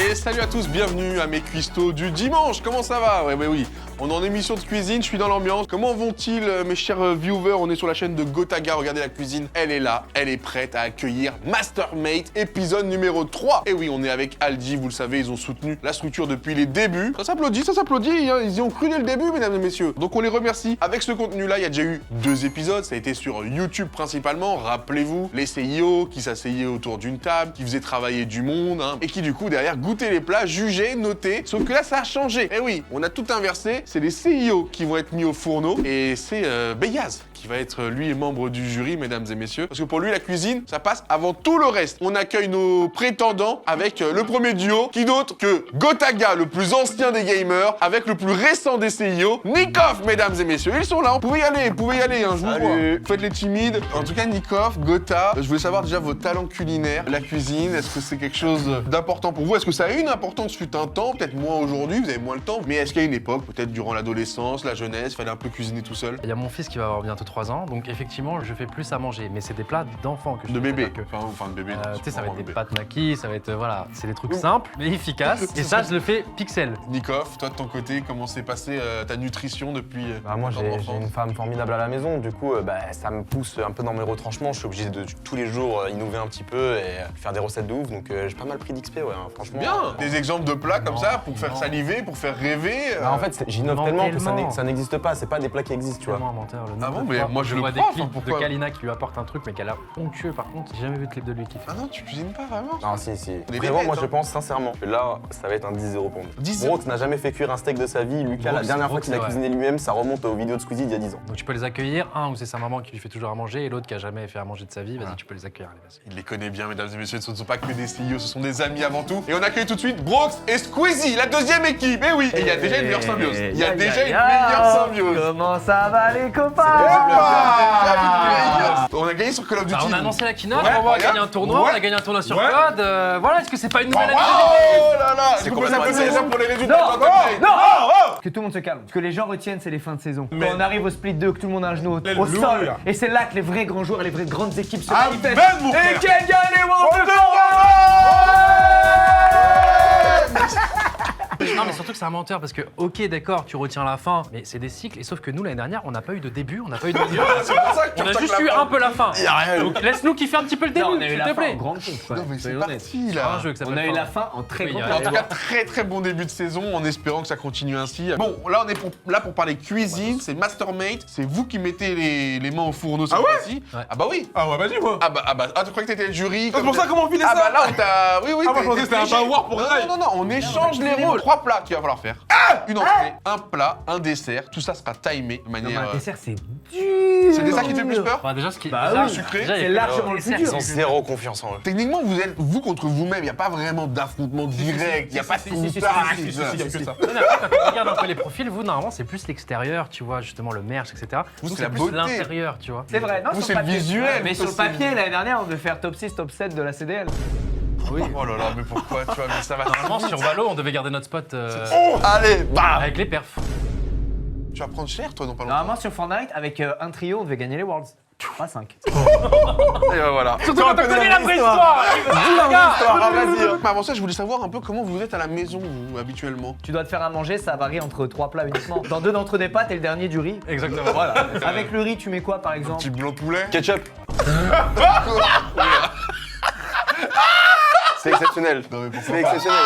Et salut à tous, bienvenue à mes cuistots du dimanche. Comment ça va? Ouais, oui, on est en émission de cuisine, je suis dans l'ambiance. Comment vont-ils, mes chers viewers? On est sur la chaîne de Gotaga, regardez la cuisine. Elle est là, elle est prête à accueillir Mastermate, épisode numéro 3. Et oui, on est avec Aldi, vous le savez, ils ont soutenu la structure depuis les débuts. Ça s'applaudit, hein. Ils y ont cru dès le début, mesdames et messieurs. Donc on les remercie. Avec ce contenu-là, il y a déjà eu 2 épisodes, ça a été sur YouTube principalement. Rappelez-vous, les CIO qui s'asseyaient autour d'une table, qui faisaient travailler du monde, hein, et qui du coup derrière goûtaient les plats, jugeaient, notaient. Sauf que là, ça a changé. Et oui, on a tout inversé. C'est les CIO qui vont être mis au fourneau et c'est Beyaz qui va être lui membre du jury, mesdames et messieurs. Parce que pour lui, la cuisine, ça passe avant tout le reste. On accueille nos prétendants avec le premier duo, qui d'autre que Gotaga, le plus ancien des gamers, avec le plus récent des CIO, Nikoff, mesdames et messieurs. Ils sont là, vous pouvez y aller, hein, je vous vois. Faites les timides. En tout cas, Nikoff, Gota, je voulais savoir déjà vos talents culinaires, la cuisine, est-ce que c'est quelque chose d'important pour vous? Est-ce que ça a eu une importance fut un temps, peut-être moins aujourd'hui, vous avez moins le temps, mais est-ce qu'il y a une époque, peut-être durant l'adolescence, la jeunesse, il fallait un peu cuisiner tout seul? Il y a mon fils qui va avoir bientôt 3 ans, donc effectivement, je fais plus à manger, mais c'est des plats d'enfants que je De fais. bébé. Que... Enfin, de bébé. tu sais, ça va être des pâtes maquis, ça va être, voilà, c'est des trucs simples, mais efficaces, et ça, je le fais pixel. Nikoff, toi de ton côté, comment s'est passée ta nutrition depuis Moi, ton j'ai enfance? une femme formidable à la maison, du coup, ça me pousse un peu dans mes retranchements. Je suis obligé de tous les jours innover un petit peu et faire des recettes de ouf, donc j'ai pas mal pris d'XP, ouais, hein, franchement. Bien. Des exemples de plats comme Non, ça pour faire non. saliver, pour faire rêver. En fait, j'innove Non, tellement que tellement. ça n'existe pas, c'est pas des plats qui existent, tu vois. Vraiment un menteur, le Ah nombre bon, de mais fois moi, où je le vois crois, des clips enfin, pourquoi de Kalina qui lui apporte un truc, mais qu'elle a onctueux par contre. J'ai jamais vu de clip de lui qui fait. Ah non, tu cuisines pas vraiment? Non, si. Des Vraiment, bêtes, moi, hein. je pense sincèrement que là, ça va être un 10 € pour moi. 10 €. Brox n'a jamais fait cuire un steak de sa vie. Lucas, la Brox, dernière fois Brox, qu'il a ouais. cuisiné lui-même, ça remonte aux vidéos de Squeezie d'il y a 10 ans. Donc tu peux les accueillir, un où c'est sa maman qui lui fait toujours à manger, et l'autre qui a jamais fait à manger de sa vie, vas-y, tu peux les accueillir, allez, vas-y. Il les connaît bien, mesdames et messieurs, ce ne sont pas que des CIO, ce sont des amis avant tout. Et on accueille tout de suite Brox et Squeezie, la deuxième équipe. Eh oui, et il y a déjà une meilleure symbiose. Il y a déjà une meilleure symbiose. Comment ça va les copains? On a gagné sur Call of Duty. On a annoncé la keynote, Ouais, on va regarde. gagner un tournoi, Ouais. on a gagné un tournoi sur Ouais. Code, voilà, est-ce que c'est pas une nouvelle année? Oh là là. C'est Est-ce qu'on peut complètement s'applaudir déjà pour les résultats Non, de Gotaga? non, Que tout le monde se calme. Ce que les gens retiennent, c'est les fins de saison. Mais- Quand on arrive au split 2, que tout le monde a un genou au Alléluia. sol. Et c'est là que les vrais grands joueurs et les vraies grandes équipes se Amen, manifestent. mon Et frère. qui gagne les World Non mais surtout que c'est un menteur parce que ok d'accord tu retiens la fin mais c'est des cycles et sauf que nous l'année dernière on n'a pas eu de début, on n'a pas eu de milieu, C'est pour ça que tu on a retoques juste la eu fin. un peu la fin. Y a rien. Donc laisse-nous kiffer un petit peu le début Non, on a eu s'il la te fin en plaît. grande pompe. Non mais c'est Soyons honnêtes. parti C'est là. un jeu que ça On s'appelle a eu fin. la fin en très Oui, grande il y a- En tout pompe. cas, très bon début de saison, en espérant que ça continue ainsi. Bon, là on est là pour parler cuisine, c'est Mastermate, c'est vous qui mettez les mains au fourneau cette fois-ci. Ouais. Ah bah oui. Ah ouais, vas-y, moi. Tu croyais que t'étais le jury? C'est pour ça comment on filait Ah ça bah là on t'a... Oui, Ah, moi, je pensais que t'es c'était un léger. power pour Rai. Non, on échange les rôles. 3 plats qu'il va falloir faire. Une entrée, un plat, un dessert. Tout ça sera timé de Non, mais manière... un dessert, c'est dur. C'est des ça qui te fait plus peur? Bah, déjà ce qui Bah déjà, oui. Sucré. déjà, il y a C'est que largement le le plus dessert, dur. Ils ont c'est- zéro confiance en eux. Techniquement, vous êtes vous contre vous-même. Il n'y a pas vraiment d'affrontement direct. Il n'y a pas de si, contact. il y a que ça. Non, mais après, quand on regarde un peu les profils, vous normalement c'est plus l'extérieur, tu vois justement le merge, etc. Vous, Nous, c'est la plus beauté. l'intérieur, tu vois. C'est vrai, non, Vous, sur c'est le papier. visuel, Mais vous, sur le c'est- papier, l'année dernière, on devait faire top 6, top 7 de la CDL. Oh là là, mais pourquoi tu vois, mais ça va. Normalement sur Valo on devait garder notre spot Allez, bam. avec les perfs. Tu vas prendre cher, toi, dans pas longtemps. Normalement, sur Fortnite, avec un trio, on devait gagner les Worlds. Pas 5. Et ben voilà. Surtout quand on connaît la préhistoire. Ah, vas-y. Mais avant ça, je voulais savoir un peu comment vous êtes à la maison, vous, habituellement. Tu dois te faire à manger, ça varie entre 3 plats uniquement. Dans 2 d'entre eux des pâtes et le dernier du riz. Exactement. Voilà. Avec le riz, tu mets quoi par exemple? Petit blanc de poulet. Ketchup. C'est exceptionnel. Non, mais pourquoi C'est pas. exceptionnel.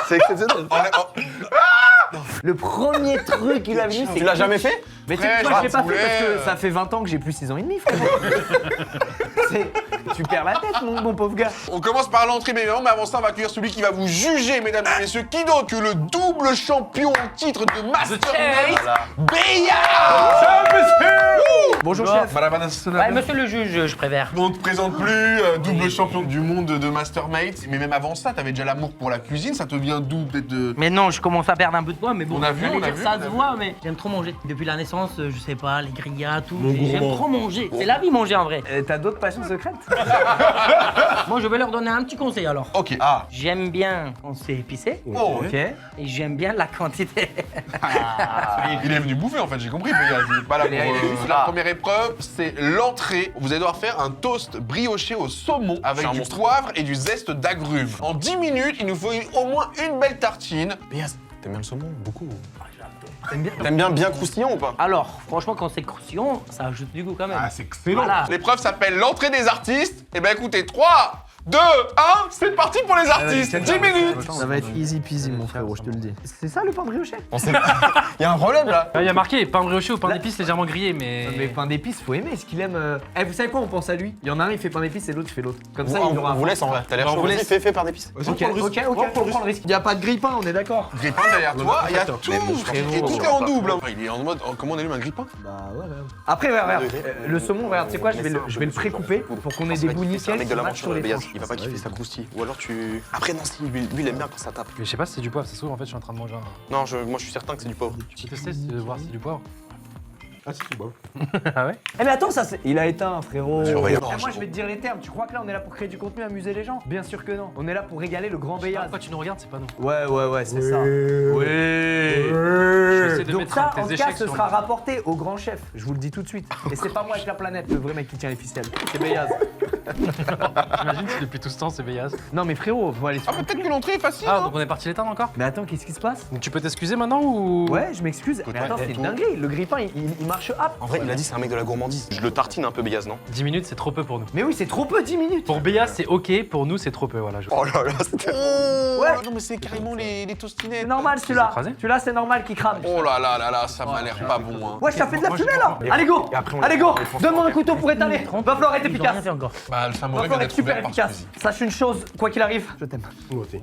C'est exceptionnel. Le premier truc qu'il a vu, c'est. Tu l'as jamais fait? Mais tu sais Frère, pourquoi je l'ai pas poulet, fait? Parce que ça fait 20 ans que j'ai plus 6 ans et demi, frère. Tu perds la tête, mon pauvre gars. On commence par l'entrée, mais avant ça, on va accueillir celui qui va vous juger, mesdames et messieurs. Qui d'autre que le double champion en titre de Mastermate, Béa. Bonjour, chef. Madame Anastasia. Ouais, monsieur le juge, je préfère. On ne te présente plus, double champion du monde de Mastermate. Mais même avant ça, t'avais déjà l'amour pour la cuisine. Ça te vient d'où, peut-être de... Mais non, je commence à perdre un peu de poids, mais bon, On a vu, j'allais on a dire, vu, ça on a se vu. voit, mais j'aime trop manger depuis la naissance. pense, je sais pas, les grillades, tout. J'aime trop manger. C'est la vie manger en vrai. T'as d'autres passions secrètes? Moi, je vais leur donner un petit conseil alors. Ok, ah. J'aime bien quand c'est épicé Oh, Ok. et j'aime bien la quantité. il est venu bouffer en fait, j'ai compris. Mais il est pas là pour la première épreuve, c'est l'entrée. Vous allez devoir faire un toast brioché au saumon avec du poivre et du zeste d'agrumes. En 10 minutes, il nous faut au moins une belle tartine. Béaz, t'aimes bien le saumon? Beaucoup. T'aimes bien croustillant ou pas? Alors, franchement, quand c'est croustillant, ça ajoute du goût quand même. Ah, c'est excellent. Voilà. L'épreuve s'appelle l'entrée des artistes. Et ben écoutez, 3, 2, 1, c'est parti pour les artistes. 10 minutes. Ça va être easy peasy, mon frérot, je te le dis. C'est ça le pain brioché? Il y a un problème là. Il y a marqué pain brioché ou pain d'épices légèrement grillé, mais. Mais pain d'épices, faut aimer ce qu'il aime. Eh, vous savez quoi, on pense à lui. Il y en a un, il fait pain d'épices et l'autre, il fait l'autre. Comme ça, il aura. On vous laisse en vrai. T'as l'air On chaud. vous Vas-y, laisse. fais par d'épices. Ok, on prend le risque. Il y a pas de grille-pain, on est d'accord? Grippin derrière toi, il y a tout. Et tout est en double. Il est en mode, comment on allume un grippin? Bah ouais. Après, regarde, le saumon, regarde, tu sais quoi, je vais le pré-couper pour qu'on ait des bouts C'est un nickel mec de qui la matchent manche sur les Béaz. tranches. Il va pas kiffer, ça croustille. Ou alors tu. Après, non, si, lui, il aime bien quand ça tape. Mais je sais pas si c'est du poivre, ça se trouve en fait je suis en train de manger un. Non, moi je suis certain que c'est du pauvre. Tu peux tester voir si c'est du poivre. Ah, si, c'est bon. Ah ouais? Eh mais attends, ça c'est. Il a éteint, frérot. Surveillant. Eh, moi je vais te dire les termes. Tu crois que là on est là pour créer du contenu, amuser les gens? Bien sûr que non. On est là pour régaler le grand Béaz. Pourquoi tu nous regardes, c'est pas nous. Ouais, c'est ça. Oui. J'essaie de Donc mettre ça, tes en tout échecs cas, ce sur sera le- rapporté au grand chef. Je vous le dis tout de suite. Et c'est pas moi avec la planète, le vrai mec qui tient les ficelles. C'est Béaz. J'imagine si depuis tout ce temps c'est Béaz. Non mais frérot, faut aller sur. Ah, mais peut-être que l'entrée est facile. Ah, hein. donc on est parti l'éteindre encore? Mais attends, qu'est-ce qui se passe? Donc tu peux t'excuser maintenant ou. Ouais, je m'excuse. Mais attends, c'est une dinguerie. Le grille-pain, il marche hop. En vrai, il a dit c'est un mec de la gourmandise. Je le tartine un peu, Béaz, non? 10 minutes c'est trop peu pour nous. Mais oui, c'est trop peu, 10 minutes. Pour Béaz c'est ok, pour nous c'est trop peu, voilà. Oh là là, c'était. Ouais. Non, mais c'est carrément les tostinettes. C'est normal celui-là. écrasé Celui-là, c'est normal qu'il crame. Oh là là là là, ça m'a l'air pas bon. Hein. Ouais, ça fait de la fumée là. Allez go. Allez go. Donne-moi un couteau pour étaler. Va falloir être Ils ont efficace. rien fait encore. Bah, le Va samouraï vient falloir être d'être super ouvert par efficace. Squeezie. Sache une chose, quoi qu'il arrive, je t'aime.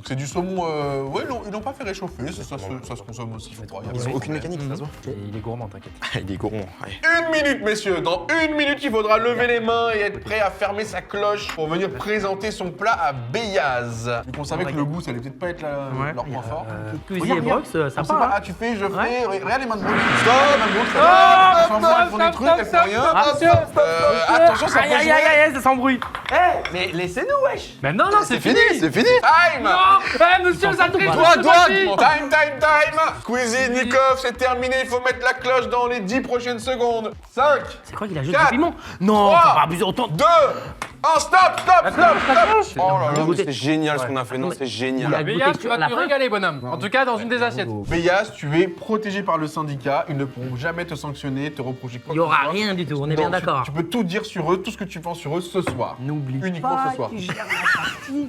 C'est du saumon, ouais, non, ils l'ont pas fait réchauffer, ça se consomme aussi, je crois. Ils ont aucune mécanique, ça se voit. Et il est gourmand, t'inquiète. Il est gourmand. Ouais. Une minute, messieurs, dans une minute, il faudra lever les mains et être prêt à fermer sa cloche pour venir présenter son plat à Béaz. Vu qu'on savait que le goût, ça allait peut-être pas être leur point fort. Cuisinier Brox, ça On sait pas, part. ah, tu fais, je fais, regarde les mains de Brooks. Stop, les mains de Brooks, ça va, elles font des trucs, elles font rien. Attention, ça peut Aïe, aïe, aïe, aïe, ça s'embrouille. Eh, mais laissez-nous, wesh. Mais non, non, c'est fini! C'est fini. Time. Monsieur Zadri, Time. Cuisine, Nikov, c'est terminé, il faut mettre la cloche dans les 10 prochaines secondes. 5, C'est quoi qu'il a juste Quatre, du piment? Non, trois, faut pas abuser autant. 2, 1, stop. Oh là là. mais c'est génial ce qu'on a fait. Non, c'est génial. Béaz, tu vas te régaler, bonhomme. En tout cas, dans une des assiettes. Béaz, tu es protégé par le syndicat, ils ne pourront jamais te sanctionner, te reprocher quoi Il y que ce aura soit. rien du tout, on est bien Donc, d'accord. Tu peux tout dire sur eux, tout ce que tu penses sur eux ce soir. N'oublie Uniquement pas ce soir. qu'il gère la partie.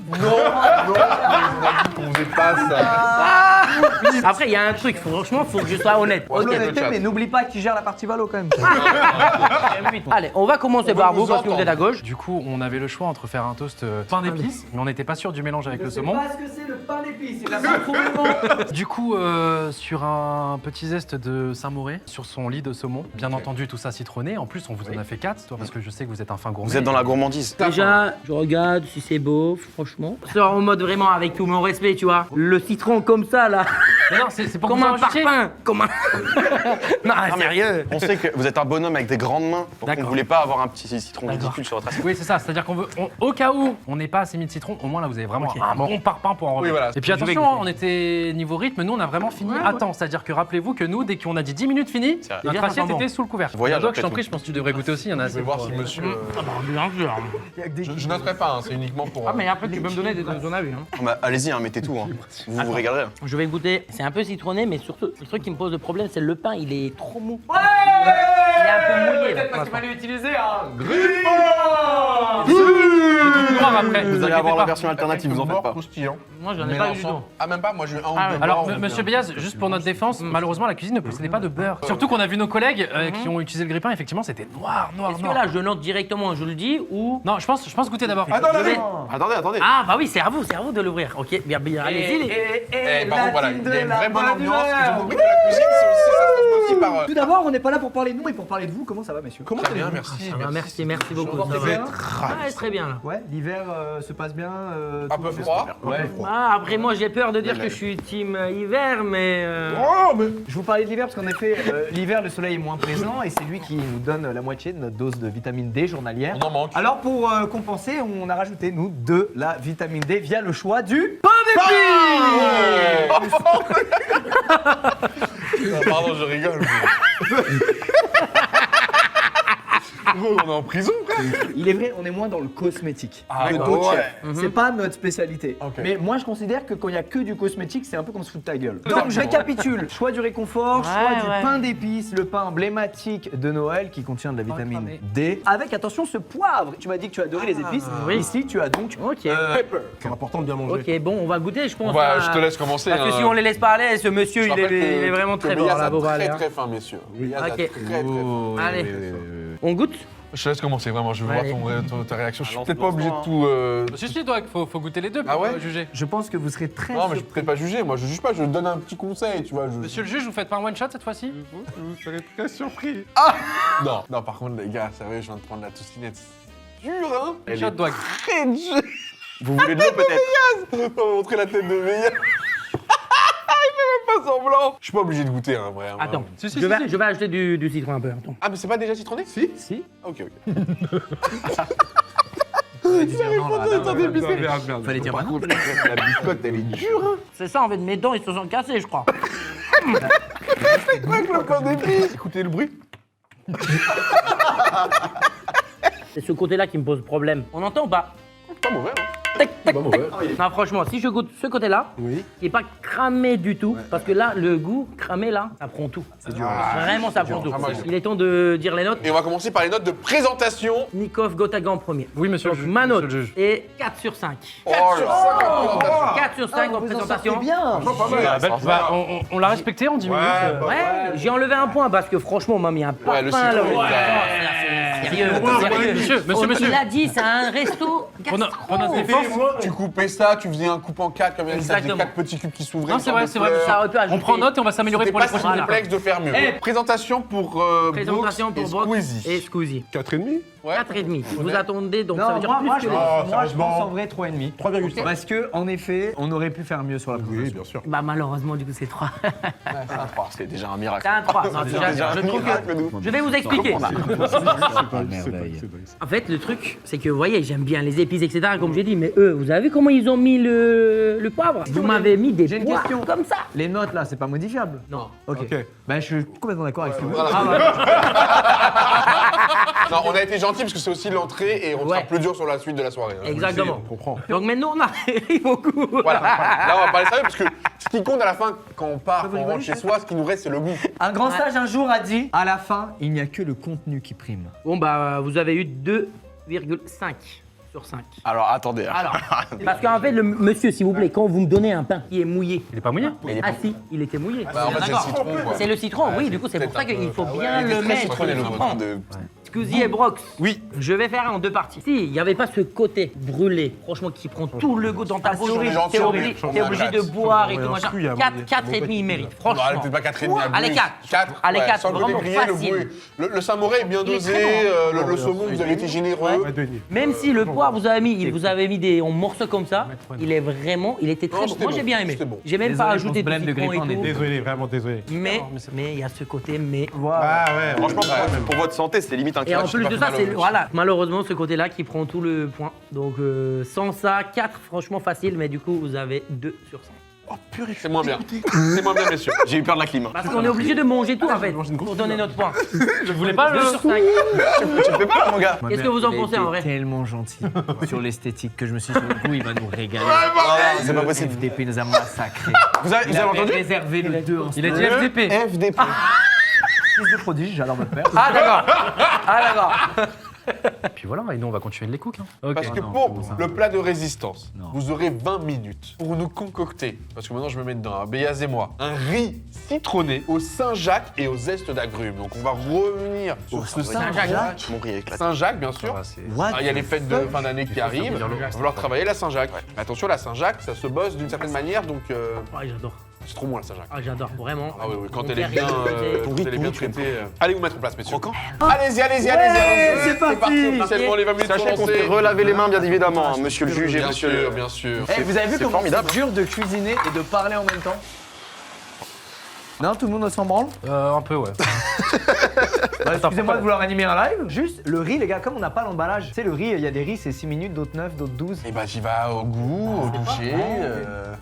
On faisait pas ça. Après, il y a un truc, franchement, faut que je sois honnête. Ok, le Honnêteté, chat. mais n'oublie pas qu'il gère la partie valo quand même. Allez, on va commencer On par veut vous vous parce que vous êtes à entendre. gauche. Du coup, on avait le choix entre faire un toast pain d'épices, mais on n'était pas sûr du mélange avec le saumon. ce que c'est le pain d'épices, il a pas trouvé le nom. Du coup, sur un petit zeste de Saint-Mauré, sur son lit de saumon, bien entendu tout ça citronné. En plus, on vous en a fait 4, toi, parce que je sais que vous êtes un fin gourmet. Vous êtes dans la gourmandise. Déjà, je regarde si c'est beau, franchement. C'est en mode vraiment avec tout mon respect, tu vois. Le citron comme ça, là. Mais non, c'est pour Comme vous un enrichir. parfum. Comme un. Non, sérieux. On sait que vous êtes un bonhomme avec des grandes mains, donc on ne D'accord. voulait pas avoir un petit citron D'accord. ridicule sur votre assiette. Oui, c'est ça. C'est-à-dire qu'on veut, au cas où on n'est pas assez mis de citron, au moins là vous avez vraiment un bon parpaing pour en remettre. voilà. Et puis Je vais attention, goûter. on était niveau rythme, nous on a vraiment fini à temps. C'est-à-dire que rappelez-vous que nous, dès qu'on a dit 10 minutes fini, C'est vrai. notre Déjà, ça assiette sent bon. était sous le couvercle. Voyage Donc après je t'en tout. prie, je pense que tu devrais goûter aussi. Il y en a Je assez. vais voir si monsieur. Bien sûr. Je noterai pas, hein, c'est uniquement pour. Ah, mais après, tu peux me donner des ton avis. Hein. Ah bah, allez-y, hein, mettez tout. Hein. Vous vous régalerez. hein. Je vais goûter. C'est un peu citronné, mais surtout, le truc qui me pose le problème, c'est le pain, il est trop mou. Ouais. Il est un peu mouillé. là, Peut-être parce pour qu'il l'instant. fallait utiliser un Noir après. Vous allez inquiétez avoir la pas. version alternative, vous en faites pas. croustillant. Moi, j'en ai pas eu du tout. Mélangeant. Ah, même pas, moi j'ai eu un ou Ah, deux ouais. morts, Alors, donc, monsieur Béaz, juste pour notre défense, malheureusement la cuisine ne possédait pas de beurre. Surtout qu'on a vu nos collègues qui ont utilisé le grille-pain, effectivement c'était noir. Est-ce que là, je note directement, je le dis, ou. Non, je pense goûter d'abord. Attends, Je vais- Attendez. Ah, bah oui, c'est à vous de l'ouvrir. Ok, bien, allez-y. Eh, par contre, voilà, il y a une vraie bonne ambiance. Ils ont compris que la cuisine, c'est aussi ça se passe parti par... Tout d'abord, on n'est pas là pour parler de nous, mais pour parler de vous. Comment ça va, messieurs? Comment Très bien, allez-vous merci. Ça va, merci beaucoup. Vous Ça allez va. bien Ouais, très bien là. Ouais, l'hiver se passe bien. Un tout peu va bien froid. Ouais. Ah, après moi j'ai peur de dire que je suis team hiver, mais Oh, mais. Je vous parlais de l'hiver parce qu'en effet, l'hiver, le soleil est moins présent et c'est lui qui nous donne la moitié de notre dose de vitamine D journalière. On en manque. Alors pour compenser, on a rajouté, nous, de la vitamine D via le choix du pain d'épices. Ah, pardon, je rigole. Gros, on est en prison, frère. Il est vrai, on est moins dans le cosmétique. Ah, Le ouais. coach, Mhm. c'est pas notre spécialité. Ok. Mais moi, je considère que quand il y a que du cosmétique, c'est un peu comme se foutre de ta gueule. Totalement. Donc, je récapitule. Choix du réconfort, choix Ouais, du ouais. pain d'épices, le pain emblématique de Noël qui contient de la vitamine cramé. D. Avec, attention, ce poivre. Tu m'as dit que tu adorais les épices. oui. Ici, tu as donc ok. pepper. C'est important de bien manger. Ok, bon, on va goûter, je pense. Je te laisse commencer. Parce que si on les laisse parler, ce monsieur, Je il rappelle est, que- il est vraiment que très fort Beyaz là, a beau très balai, hein. très fin, messieurs. Beyaz a Ok. très très fin. Allez, on goûte. Je te laisse commencer, vraiment. Je veux Allez. voir ta réaction. Je suis Lance- peut-être pas obligé de lance-toi, tout... Si, si, toi, faut goûter les deux pour Ah ouais juger. Je pense que vous serez très Non, mais je surpris. peux peut-être pas juger. Moi, je juge pas. Je donne un petit conseil, tu vois. Monsieur le juge, vous faites pas un one shot cette fois-ci? Vous serez très surpris. Non, non, par contre, les gars, sérieux, je viens de prendre la toustinette. Dur, hein? Shot dog. Très dur. Vous voulez de l'eau peut-être? On va montrer la tête de Beyaz. Il fait même pas semblant. Je suis pas obligé de goûter, hein, vrai. Attends, Si, si, je, si, vais, si. je vais ajouter du citron un peu. Attends. Ah, mais c'est pas déjà citronné? Si. Si. Ok, ok. Fallait dire non, là, là, là, là. Merde. Fallait dire Par non. contre, la biscotte, elle est dure, hein. C'est ça, en fait, mes dents, ils se sont cassés, je crois. Avec le pain d'épices. Écoutez le bruit. C'est ce côté-là qui me pose problème. On entend ou pas? Pas mauvais, hein. Tac, tac, Pas tac. mauvais. Non, franchement, si je goûte ce côté-là, Oui. qui n'est pas cramé du tout, parce que là, le goût cramé, là, ça prend tout. C'est dur. Vraiment, ça prend tout. Vraiment dur. Il est temps de dire les notes. Et on va commencer par les notes de présentation. Nikov Gotaga en premier. Oui, monsieur Donc, le juge. ma note monsieur le juge. est 4 sur 5. 4 sur 5 en présentation. 4 sur 5 en présentation. C'est bien. On l'a respecté en 10 minutes. Ouais, j'ai enlevé un point parce que franchement, on m'a mis un Ouais, le parfum là. citron, Ouais, il sérieux, sérieux. Monsieur. Il a dit, c'est un resto Pour notre gastro. défense, Tu coupais ça, tu faisais un coupe en 4 comme ça faisait Exactement. 4 petits cubes qui s'ouvraient. Non, c'est vrai, c'est vrai. Ça aurait pu on ajouter. prend note et on va s'améliorer C'était pour pas les si prochaines. complexe de faire mieux. Eh. Présentation pour Présentation Brooks pour et Brooks Squeezie. et Squeezie. 4,5. Ouais. 4,5. Vous attendez, donc ça Non, veut dire moi, plus moi, que je les- pense, moi, je sérieusement. pense en vrai 3,5. 3,5. Parce que, en effet, on aurait pu faire mieux sur la Oui, présentation. bien sûr. Bah malheureusement, du coup, c'est 3. C'est déjà un miracle. C'est un 3. Non, déjà, je trouve que... Je vais vous expliquer. En fait, le truc, c'est que, vous voyez, j'aime bien les épices, etc., comme j'ai dit, mais eux, vous avez vu comment ils ont mis le poivre? Vous m'avez mis des J'ai une poivres question. comme ça. Les notes là, c'est pas modifiable. Non. Ok. Ok. Ben, je suis complètement d'accord avec ce que vous dites. Voilà. Non, on a été gentil parce que c'est aussi l'entrée et on sera Ouais. plus dur sur la suite de la soirée. hein. Exactement. On comprend. Donc maintenant, on arrive au goût. Voilà. Là, on va parler sérieux parce que ce qui compte à la fin, quand on part, quand on rentre chez soi, ce qui nous reste, c'est le goût. Un grand sage un jour a dit à la fin, il n'y a que le contenu qui prime. Bon, bah, vous avez eu 2,5 sur 5. Alors attendez. Alors, parce qu'en fait, le monsieur, s'il vous plaît, quand vous me donnez un pain qui est mouillé, Il est pas mouillé. ah si, il était mouillé. Bah, en fait, c'est le D'accord. citron, quoi. C'est le citron, oui, du coup, c'est pour ça qu'il faut bien le mettre. citronné, le citron. de... Squeezie et Brox. Oui. Je vais faire en deux parties. Si, il n'y avait pas ce côté brûlé, franchement, qui prend tout le goût dans ta bouche, c'est gentil, t'es on obligé, est- t'es obligé de boire et tout un machin. fruit, à 4, mon 4,5 il mérite, franchement. Non, allez, peut-être pas 4,5 à Allez, plus. 4. 4. Allez, 4, Sans le côté vraiment grillé, le facile. bruit. Le Saint-Mauré est bien Il est dosé, très le saumon, vous avez été généreux. Ouais, Denis. Même si le poivre vous avez mis, des en morceaux comme ça, il est vraiment, il était très Non, bon. c'était Moi bon, j'ai bien aimé. c'était bon. J'ai même Désolé pas pour ajouté ce blême de citron grippin, et on est tout. Désolé, vraiment désolé. Mais il y a ce côté mais. Voilà. Ah ouais. Franchement, pour votre santé, c'était limite un Et en clash. plus de pas ça, fait mal c'est au voilà, malheureusement ce côté-là qui prend tout le point. Donc sans ça, 4 franchement facile, mais du coup vous avez 2 sur 5. C'est moins bien. C'est moins bien, messieurs. J'ai eu peur de la clim. hein. Parce qu'on est obligé de manger tout en fait pour donner notre point. Je voulais pas 2 sur 5. Tu me fais peur, mon gars. Qu'est-ce que vous en pensez en vrai? Tellement gentil sur l'esthétique que je me suis dit, sur le coup, il va nous régaler. C'est pas possible. FDP nous a massacré. Vous avez entendu réservé le 2 en Il a dit FDP. FDP. fils de prodige, j'adore votre père. Ah d'accord. Ah d'accord. Puis voilà, et nous on va continuer de les cook. Hein. Parce que pour le plat de résistance, vous aurez 20 minutes pour nous concocter, parce que maintenant je me mets dedans, hein, Beyaz et moi, un riz citronné au Saint-Jacques et aux zestes d'agrumes. Donc on va revenir sur ce Saint-Jacques. Mon riz éclate. Saint-Jacques, bien sûr. What Ah, il y a les fêtes de fin d'année qui arrivent. Il va falloir travailler la Saint-Jacques. Mais attention, la Saint-Jacques, ça se bosse d'une certaine manière, donc Ouais, j'adore. C'est trop bon la Saint-Jacques. Ah, j'adore, vraiment. Ah oui, oui, quand Mon elle est père, bien, il quand elle est bien traitée. Allez vous mettre en place, messieurs. Croquant. Allez-y, allez-y, allez-y. c'est parti. Officiellement, les 20 minutes Sachez sont qu'on fait lancées. relaver les mains, bien évidemment, hein, monsieur le juge et Bien monsieur sûr, le... bien sûr. Eh, vous avez vu c'est comment formidable. c'est dur de cuisiner et de parler en même temps? Non, tout le monde s'en branle. Un peu, ouais. Excusez-moi de vouloir animer un live. Juste, le riz, les gars, comme on n'a pas l'emballage. Tu sais, le riz, il y a des riz, c'est 6 minutes, d'autres 9, d'autres 12. Et bah j'y vais au goût, au toucher.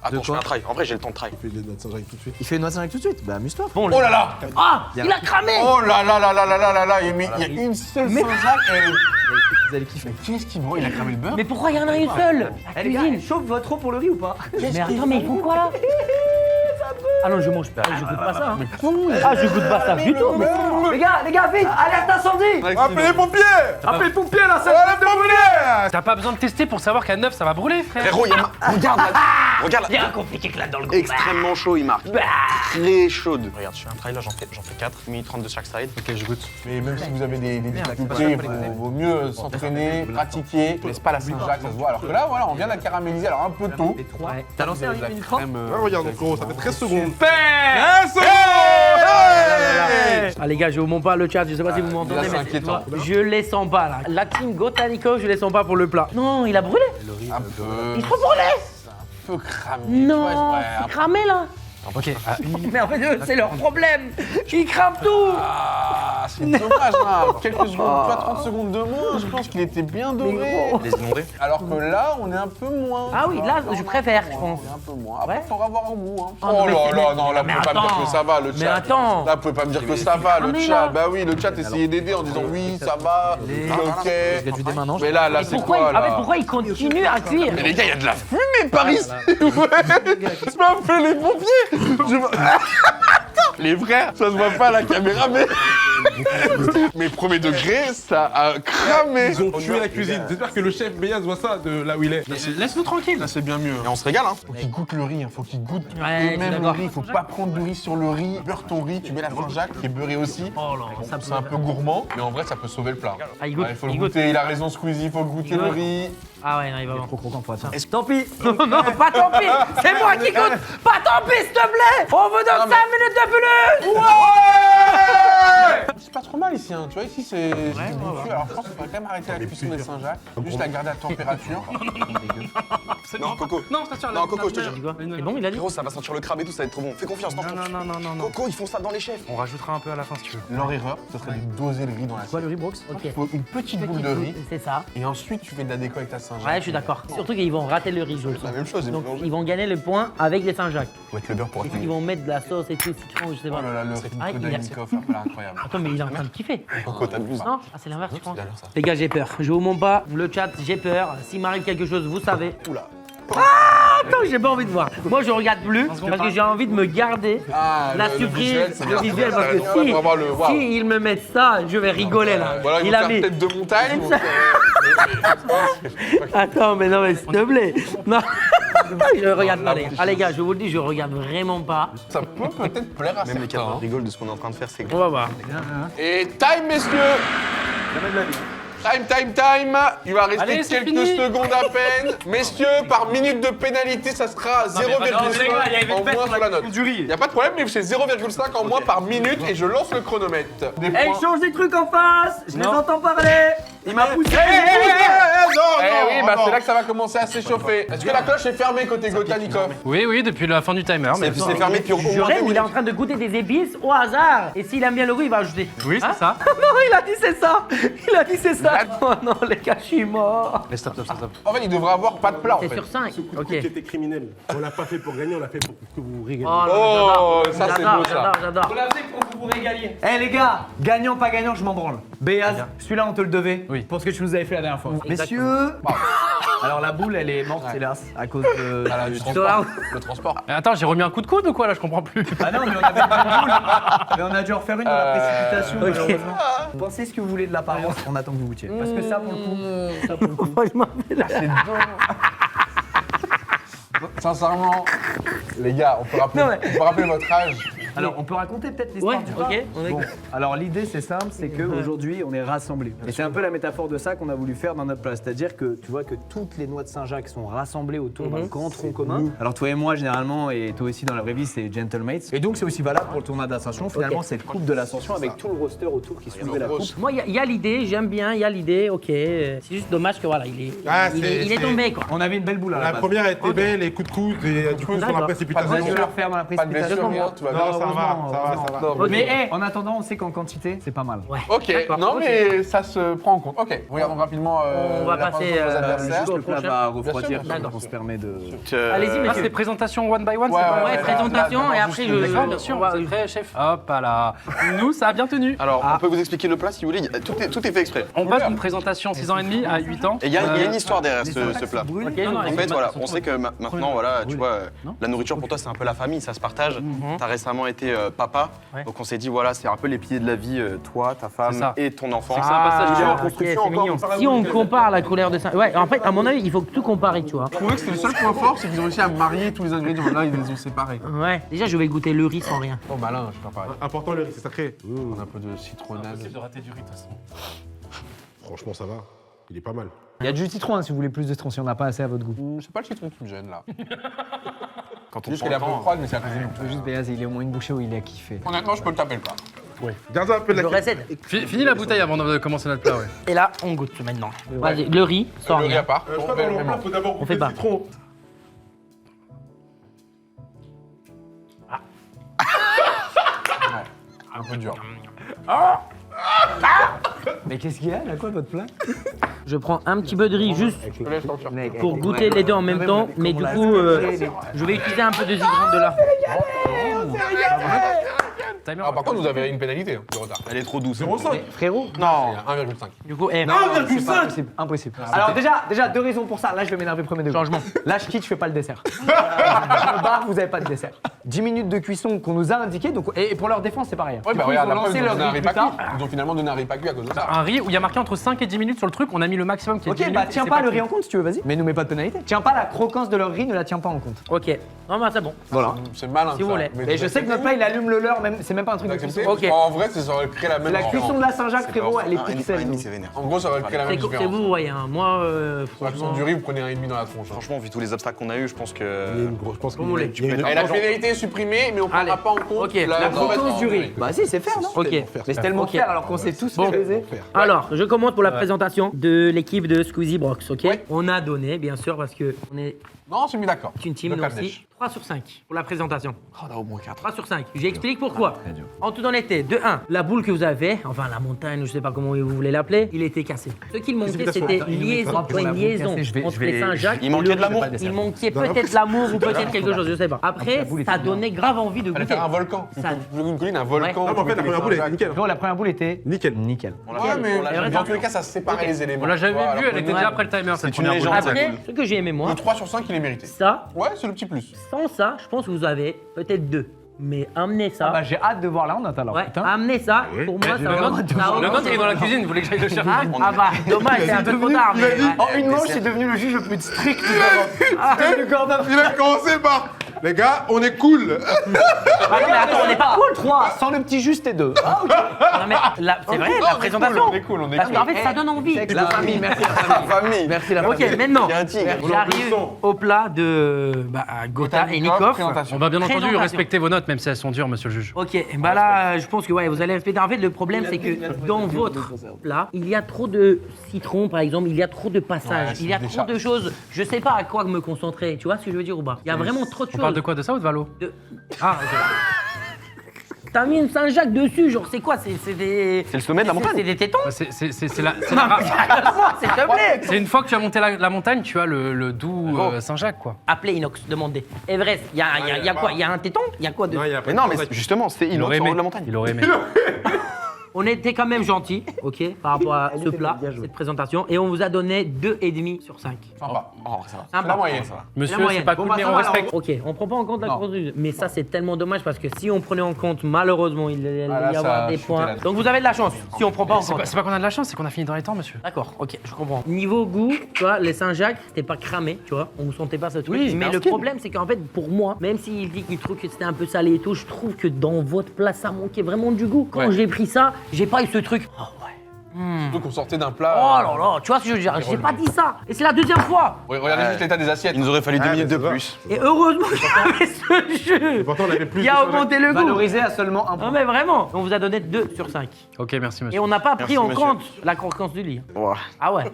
Attends, je fais un try. En vrai, j'ai le temps de try. Fais les noix de Saint-Jacques tout de suite. Il fait une noix de Saint-Jacques tout de suite. Bah, amuse-toi. Bon, Oh là là. Ah, il a cramé. Oh là là là là là là là là. Il y a une seule Saint-Jacques et... vous allez kiffer. Qu'est-ce qu'il boit? Il a cramé le beurre? Mais pourquoi il y en a une seule? Eh, les gars, chauffe votre eau pour le riz ou pas? Mais attends, mais ils font quoi là? Ah non, je mange pas, je goûte pas ça. Hein. Ah, je goûte pas ça du tout. Les gars, vite, alerte incendie. Appelez les pompiers. Appelez le pompier là, ça Allez, pompiers. T'as pas besoin de tester pour savoir qu'à 9 ça va brûler, frère. Frérot, il y a regarde là. Regarde Il y a là. un compliqué que là dans le groupe. Extrêmement chaud, il marque. Très chaude. Regarde, je fais un try là, j'en fais 4. 1 minute 30 de chaque side. Ok, je goûte. Mais même si vous avez des difficultés, il vaut mieux s'entraîner, pratiquer. Laisse pas la Saint-Jacques, ça se voit. Alors que là, voilà, on vient de la caraméliser, alors un peu tôt. T'as lancé un riz minute 30? Ouais, regarde, gros, ça fait 13 secondes. Ah les gars, je vous montre pas le chat, je sais pas si vous m'entendez, c'est mais inquiétant. je les sens pas là. La team Gotanico, je les sens pas pour le plat. Non, il a brûlé. Un peu. Il faut brûler. Un peu cramé. Non, Ouais, c'est cramé là. Ok, Mais en fait, c'est leur problème. Ils crament tout. Ah, c'est dommage, hein. Quelques secondes, pas 30 secondes de moins, je pense qu'il était bien doré. gros. Les inondés. Alors que là, on est un peu moins. Ah oui, là, je préfère, je pense. On est un peu moins. Après, Ouais. t'auras voir un goût. Hein. Oh, Oh mais là c'est- là, non, là, vous mais pouvez pas me dire attends. que ça va, le chat. Mais attends. Là, vous pouvez pas me dire que ça va, le cramé, chat. là. Bah oui, le chat essayait d'aider en disant oui, ça va, ok. du dé maintenant. Mais là, c'est Pourquoi, quoi, ah, mais là? pourquoi ils continuent à cuire? Mais les gars, il y a de la fumée par ici. Je m'appelle les pompiers. Les frères, ça se voit pas à la caméra, mais premier degré, ça a cramé. Ils ont tué la cuisine. J'espère que le chef Beyaz voit ça de là où il est. laisse-nous tranquille. Là, c'est bien mieux. Et on se régale, hein. Faut qu'ils goûtent le riz, faut qu'ils goûtent Ouais, je suis eux-mêmes le d'accord. riz. Faut pas prendre du riz sur le riz. Beurre ton riz, tu mets la Saint-Jacques qui est beurré aussi. Oh là, ça C'est un peu gourmand, mais en vrai, ça peut sauver le plat. Ah, il goûte, Ouais, il faut le il goûte. goûter. Il a raison, Squeezy, il faut goûter Il le goûte. riz. Ah ouais, non, il va voir. Trop croquant pour être ça. Tant pis. Non, non, pas tant pis. C'est moi qui goûte. Pas tant pis, s'il te plaît. On vous donne 5 minutes de plus. C'est pas trop mal ici, hein. Tu vois, ici, c'est du butu. Alors, je pense qu'il faudrait quand même arrêter la cuisson des Saint-Jacques. Juste la garder à température. Non, Coco. Non, je t'assure. Non, Coco, je te jure. C'est bon, il a dit. Frérot, ça va sentir le crabe et tout, ça va être trop bon. Fais confiance, non, Non. Coco, ils font ça dans les chefs. On rajoutera un peu à la fin si tu veux. Leur erreur, ce serait de doser le riz dans la Quoi, le riz Brox? Ok. Il faut une petite boule de riz. C'est ça. Et ensuite, tu fais de la déco avec ta Saint-Jacques. Ouais, je suis d'accord. Surtout qu'ils vont rater le riz, je le C'est la sens. même chose, Donc, ils vont gagner le point avec les Saint-Jacques. Faut mettre le beurre pour Est-ce qu'ils atténuer. vont mettre de la sauce et tout, citron, je sais Oh pas. là là, le riz Ah, de il a- Danikov, là, incroyable. Attends, mais il est en train de kiffer. Coco, t'abuses. Non, ah, c'est l'inverse, je pense. C'est l'air, ça. Les gars, j'ai peur. Je vous montre pas le chat, j'ai peur. S'il m'arrive quelque chose, vous savez. Oula. Attends, j'ai pas envie de voir. Moi, je regarde plus parce que j'ai envie de me garder Ah, la le surprise, visuel, c'est le bien. visuel, parce que Ouais, pour avoir le waouh. si ils me mettent ça, je vais rigoler là. Voilà, ils Il vont a faire mis. tête de montagne. Attends, mais non, mais s'il te plaît. Non. Je regarde pas, les gars. Ah, les gars, je vous le dis, je regarde vraiment pas. Ça peut peut-être plaire à Même les certains. camarades rigolent de ce qu'on est en train de faire, c'est On va voir. Et time, messieurs. Time. Il va rester Allez, c'est quelques fini. secondes à peine. Messieurs, par minute de pénalité, ça sera 0,5 en moins sur la note. Il n'y a pas de problème, mais c'est 0,5 en moins par minute et je lance le chronomètre. Des Eh, points. il change des trucs en face. Je les entends parler. Il m'a poussé. Eh oui, bah c'est là que ça va commencer à s'échauffer. Est-ce que la cloche est fermée côté Gotanikov? Oui, depuis la fin du timer. Mais... C'est fermé depuis au moins Juré, 2 il est minutes. en train de goûter des épices au hasard. Et s'il aime bien le riz, il va ajouter. Oui, c'est ça. Non, il a dit c'est ça. Il a dit c'est ça. Oh non, les gars, je suis mort. Mais stop. En fait, il devrait avoir pas de plat en C'est fait. sur 5. Ok. C'était criminel. On l'a pas fait pour gagner, on l'a fait pour que vous rigoliez. Oh, Oh, non, ça, c'est j'adore, beau, ça. J'adore. Eh les gars, gagnant pas gagnant, je m'en branle. Béaz, celui-là on te le devait. Oui. Pour ce que tu nous avais fait la dernière fois. Exactement. Messieurs. Alors la boule elle est morte hélas à cause de. Voilà, du Toi, transport. Le transport. Mais attends, j'ai remis un coup de coude ou quoi là? Je comprends plus. Ah non mais on avait une bonne boule. Mais on a dû en refaire une dans la précipitation ok. malheureusement. Pensez ce que vous voulez de l'apparence, on attend que vous goûtiez. Parce que ça pour le coup. Ça pour le coup. franchement, Sincèrement, les gars, on peut rappeler, Non, mais- on peut rappeler votre âge. Alors, on peut raconter peut-être l'histoire Ouais, du bar. ok. Bon, alors l'idée c'est simple, c'est qu'aujourd'hui on est rassemblés. Et c'est un peu la métaphore de ça qu'on a voulu faire dans notre place. C'est-à-dire que tu vois que toutes les noix de Saint-Jacques sont rassemblées autour d'un grand tronc commun. Alors toi et moi généralement, et toi aussi dans la vraie vie, c'est Gentlemates. Et donc c'est aussi valable pour le tournoi d'Ascension. Finalement, c'est le couple de l'Ascension avec tout le roster autour qui soulevait la coupe. Moi, il y a l'idée, j'aime bien, il y a l'idée, ok. C'est juste dommage que voilà, il est c'est- tombé quoi. On avait une belle boule à la La base. première était belle, les coups de coude, et du coup, sur la D'accord. précipitation. Pas On a dû leur faire dans la Pas de blessure, précipitation. rien, tout va bien. Non, ça va. Non, Mais en attendant, on sait qu'en quantité, c'est pas mal. Ouais. Ok, D'accord, non ok. mais ça se prend en compte. Ok, regardons rapidement On va la passer, présentation de nos adversaires. juste au Le plat prochain. va refroidir, Bien sûr, d'accord. donc on se permet de... Allez-y, Ah, c'est messieurs. présentation one by one, Ouais, c'est pas Ouais, présentation et après je. D'accord, bien sûr, vous êtes prêts, chef. Hop là. Nous, ça a bien tenu. Alors, on peut vous expliquer le plat si vous voulez. Tout est fait exprès. On passe d'une présentation 6 ans et demi à 8 ans. Et il y a une histoire derrière ce plat. Ok, Non, non, En fait, voilà, on sait que maintenant, voilà, tu vois, Non la nourriture pour toi, c'est un peu la famille, ça se partage. T'as récemment été papa, Ouais. donc on s'est dit, voilà, c'est un peu les piliers de la vie, toi, ta C'est femme ça. et ton enfant. C'est un passage Ah, dur. ok, c'est mignon. Si on compare la couleur de ça. Ouais, en fait, à mon avis, il faut tout comparer, tu vois. Je trouvais que c'était le seul point fort, c'est qu'ils ont réussi à marier tous les ingrédients. Là, ils les ont séparés. Ouais. Déjà, je vais goûter le riz sans rien. Bon, bah là, je sais pas pareil. Important, le riz, c'est sacré. On a un peu de citronnade. de rater du riz, de toute façon. Franchement, ça va. Il est pas mal. Il y a du citron hein, si vous voulez plus de citron, si on n'a pas assez à votre goût. C'est pas le citron qui me gêne là. Quand on Juste prend qu'elle est le un peu temps, froide, mais c'est à cause de nous. Je veux juste Béaz, il est au moins une bouchée où il a kiffé. Honnêtement, je peux le taper le plat. Garde un peu de Je la recède. Finis la bouteille avant de commencer notre plat, ouais. Et là, on goûte maintenant. Vas-y, le riz sans Le riz à rien. part. Je crois que dans le plat, faut d'abord On fait couper pas. le citron. Un peu dur. Mais qu'est-ce qu'il y a là quoi votre plat? Je prends un petit peu de riz juste Je te laisse sortir. pour goûter les deux en même temps, mais du coup, je vais utiliser un peu de zigran de là. Timer. Ah, par contre, vous avez une pénalité de retard. elle est trop douce. 0,5. Frérot? Non, 1,5. Du coup, C'est pas impossible, impossible. Alors déjà, deux raisons pour ça. Là, je vais m'énerver premier degré. Changement. Là, je quitte, je fais pas le dessert. Dans le bar, vous avez pas de dessert. 10 minutes de cuisson qu'on nous a indiqué, donc et pour leur défense, c'est pareil. Ouais, Du bah coup, regarde, ils la vont preuve, lancer ils ont leur donné un riz riz plus pas tard. cuit. Ils ont finalement donné un riz pas cuit à cause de ça. Un riz où il y a marqué entre 5 et 10 minutes sur le truc, on a mis le maximum qui est 10 Ok, minutes. bah et tiens c'est pas le cuit. riz en compte si tu veux, vas-y. Mais nous mets pas de pénalité. Tiens pas la croquance de leur riz, ne la tiens pas en compte. Ok. Non, bah c'est bon. Voilà. C'est malin. Si vous ça. voulez. Mais Et je sais que notre plat, il allume le leur, même, c'est même pas un truc de cuisson. Ok. En vrai, ça aurait créé la même La cuisson de la Saint-Jacques, frérot, elle est pixel. nous. c'est vénère. En gros, ça aurait créé la même C'est différence. vous, voyez. Hein. Moi, Sur la cuisson du riz, vous prenez un et demi dans la tronche. Franchement, vu tous les obstacles qu'on a eu, je pense Il y a que. une grosse- Je pense qu'il Vous voulez. il y a une- Et la pénalité est supprimée, mais on ne prendra Allez. pas en compte Ok. la La mauvaise croquance du riz. Bah si, c'est faire, non? Ok. Mais c'est tellement Ok. faire alors qu'on s'est tous Bon. fait baiser. Alors, je commence pour la présentation de l'équipe de Squeezie Brox, ok? Ouais. On a donné, bien sûr, parce que on est Non, on s'est mis d'accord. une team, Le nous Caldesh. aussi. 3 sur 5 pour la présentation. Oh, là, au moins 4. 3 sur 5. J'explique pourquoi. En toute honnêteté, de 1, la boule que vous avez, enfin la montagne, je sais pas comment vous voulez l'appeler, il était cassé. Ce qu'il manquait, c'était une liaison, Pour la une boule liaison cassée, je vais- entre je vais- les Saint-Jacques. Il manquait de l'amour. Il manquait peut-être l'amour ou peut-être quelque chose, je sais pas. Après, boule était ça bien. donnait grave envie de Fallait goûter. faire un volcan. Ça- Une colline, un volcan. Non, mais en fait, la première boule, elle est nickel. Frérot, la première boule était Nickel. nickel. Ouais, mais vrai, dans ça. tous les cas, ça séparait les éléments. On l'a jamais Tu vois, vu, alors elle que était nous, déjà après le timer, cette une première boule. légende. Après, ce que j'ai aimé moi, Le 3 sur 5, il est mérité. ça, Ouais, c'est le petit plus. sans ça, je pense que vous avez peut-être 2. Mais amenez ça. Bah j'ai hâte de voir la note alors. Ouais, Putain. amenez ça, pour moi, ça Le va. nôtre, il est dans la cuisine, vous voulez que j'aille le chercher? Ah bah, dommage, c'est un peu trop tard. Mais... En une manche, c'est devenu le juge le plus strict du monde. Du Gordon. Il a commencé par les gars, on est cool. Ah non, mais attends, on n'est pas cool, 3, sans le petit juste et 2. Non, mais c'est vrai, la présentation. On est cool, on est Parce cool. qu'en fait, ça donne envie. La famille, merci la famille. Famille. Merci la Ok, famille. maintenant, Il y a un tigre. j'arrive au plat de Gotha et Nikov. On va bien entendu Présentation. respecter vos notes, même si elles sont dures, monsieur le juge. Ok, bah là, je pense que ouais, vous allez respecter. En fait, le problème, c'est que dans votre plat, il y a trop de citron, par exemple, il y a trop de passages, Ouais, il y a c'est trop de choses. Je sais pas à quoi me concentrer. Tu vois ce que je veux dire ou pas? Il y a vraiment trop de On choses. parle de quoi? De ça ou de Valo? Ah, ok. T'as mis une Saint-Jacques dessus, genre, c'est quoi? C'est des. C'est le sommet de la montagne. C'est des tétons? Bah, c'est la- Non, mais sérieusement, s'il te plaît. c'est une fois que tu as monté la montagne, tu as le doux Saint-Jacques, quoi. Appelez Inox, demandez. Everest, il y a quoi? Il y a un téton? Il y a quoi de. Non, il y a pas Mais de non, mais progrès. justement, c'est Il Inox aurait en haut aimé. de la montagne. Il aurait aimé. On était quand même gentils, ok, par rapport à ce plat, cette présentation, et on vous a donné 2,5 sur 5. Sympa. Oh, ça va. Sympa. La moyenne. Monsieur, moyenne. c'est pas cool, mais on respecte. Ok, on prend pas en compte la course du... Mais ça, c'est tellement dommage parce que si on prenait en compte, malheureusement, il allait Ah, là, y ça avoir a des chuté points. là-dessus. Donc vous avez de la chance si on prend pas en C'est compte. pas qu'on a de la chance, c'est qu'on a fini dans les temps, monsieur. D'accord, ok, je comprends. Niveau goût, tu vois, les Saint-Jacques, c'était pas cramé, tu vois, on vous sentait pas ce truc. Oui, mais c'est le un skin. problème, c'est qu'en fait, pour moi, même s'il dit qu'il trouve que c'était un peu salé et tout, je trouve que dans votre plat, ça manquait vraiment du goût. Quand Ouais. j'ai pris ça, j'ai pas eu ce truc. Oh ouais. Surtout qu'on sortait d'un plat. Oh là là, tu vois ce que je veux dire, j'ai pas dit ça. Et c'est la deuxième fois. Ouais, regardez juste l'état des assiettes. Il nous aurait fallu 2 Ouais, minutes mais de ça va. plus. Et heureusement qu'il y avait ce jeu. Pourtant, on avait plus Qui de a Saint-Jacques. augmenté le goût. Valorisé à seulement un Non point. mais vraiment, on vous a donné 2 sur 5. Ok, merci, monsieur. Et on n'a pas pris en monsieur. compte la croquance du lit. Ouah. Ah ouais.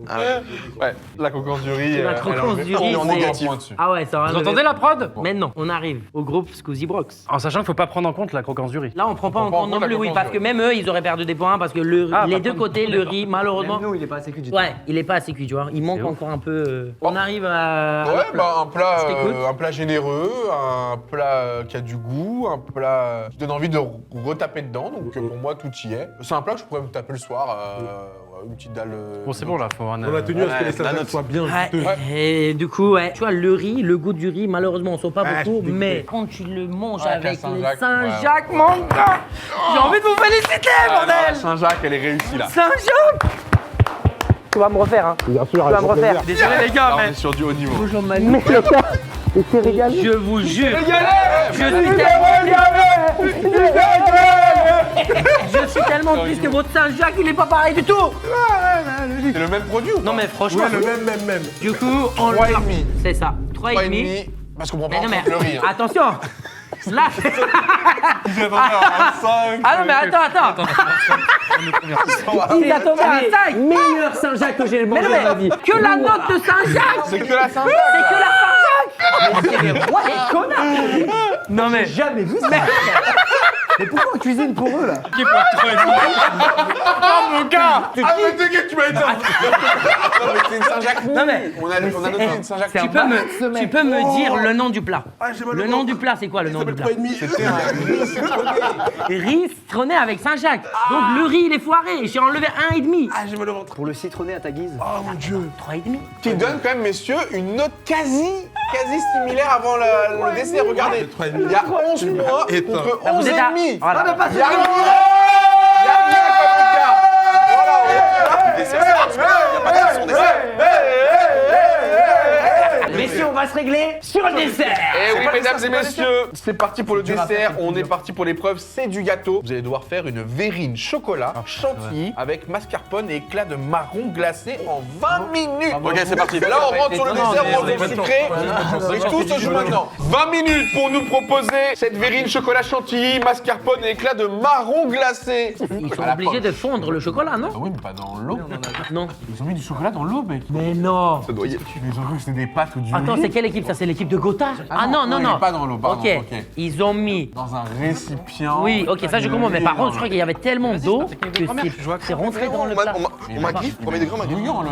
Ah ouais. Ouais, la croquance du riz. La croquance du riz, On est en c'est- négatif. Dessus. Ah ouais, ça va. Vous entendez la prod? Maintenant, on arrive au groupe Scusi Brox. En sachant qu'il faut pas prendre en compte la croquance du riz. Là, on prend pas en prend en compte non compte la plus, oui, croquance parce du que riz. même eux, ils auraient perdu des points parce que les par deux contre, côtés, le riz, malheureusement. Même nous, il est pas assez cuit du tout. Ouais, il est pas assez cuit, tu vois. Il manque ouf. encore un peu. On arrive à. Ouais, bah Je t'écoute. un plat généreux, un plat qui a du goût, un plat qui donne envie de retaper dedans. Donc pour moi, tout y est. C'est un plat que je pourrais me taper le soir, ouais, une petite dalle. Bon, c'est bon là, faut avoir On a tenu à ce que Ouais, les la Saint-Jacques note. soient bien Ouais, juteux. et du coup, ouais, tu vois, le riz, le goût du riz, malheureusement, on sent pas Ouais, beaucoup, je suis mais dégoûté. quand tu le manges Ouais, avec la les Saint-Jacques, Saint-Jacques, mon gars, j'ai envie de vous féliciter, bordel! Saint-Jacques, elle est réussie là. Saint-Jacques! Tu vas me refaire, hein. Bien sûr, Tu vas avec me plaisir. refaire. Désolé, les gars, Là, on mais. est sur du haut niveau. Mais les gars, je vous jure, je suis tellement triste que votre Saint-Jacques, il est pas pareil du tout! C'est le même produit ou pas? Non, mais franchement, Ouais, le même. du coup, on le. 3,5. C'est ça, 3,5. 3,5. Parce qu'on prend pas Mais en non, compte mais le riz. hein. attention! Là, À 5. ah non, mais attends! Il a tombé à 5! Meilleur Saint-Jacques que j'ai Mais mangé non, dans ma mais vie. que la note de Saint-Jacques! C'est que la Saint-Jacques. C'est que la Saint-Jacques! C'est des rois et connards! Non, mais. Jamais vu ça. Mais pourquoi on cuisine pour eux là? Ah, mais t'inquiète, tu m'as été. Non, mais c'est une Saint-Jacques. Non, mais. On a noté une Saint-Jacques. Tu peux me dire le nom du plat? Le nom du plat, c'est quoi le nom du plat? C'était un. Riz citronné avec Saint-Jacques. Donc le riz, il est foiré. J'ai enlevé 1,5. Ah, j'ai mal au ventre. Pour le citronner à ta guise. Oh mon dieu. 3,5. Qui donne quand même, messieurs, une note quasi similaire avant le dessert. Regardez, il y a 11 points contre Vous 11 êtes à. et demi. Voilà. Il y a rien comme écart. Voilà, Dessert, c'est parti. Il y a pas de son dessert. Messieurs, on va se régler sur le dessert. Et oui, mesdames et messieurs, c'est parti pour le dessert. On est parti pour l'épreuve, c'est du gâteau. Vous allez devoir faire une verrine chocolat chantilly avec mascarpone et éclat de marron glacé en 20 minutes. Ok, c'est parti. Là, on rentre sur le dessert, on rentre dans le sucré. Et tout se joue maintenant. 20 minutes pour nous proposer cette verrine chocolat chantilly, mascarpone et éclat de marron glacé. Ils sont obligés de fondre le chocolat, non? Oui, mais pas dans l'eau. Non. Ils ont mis du chocolat dans l'eau, mec. Mais non. Ça doit y être. Ils ont cru que c'était des pâtes ou du Attends, riz. c'est quelle équipe ça? C'est l'équipe de Gotha? Ah non, non, il non. est pas dans l'eau, pardon. Ok. Ok. Ils ont mis. Dans un récipient. Oui, ok, ça je comprends. Mais par contre, je crois qu'il y avait tellement d'eau que vois c'est rentré dans le plat. On m'a griffe, premier degré, on m'a griffe. Bouillant, le.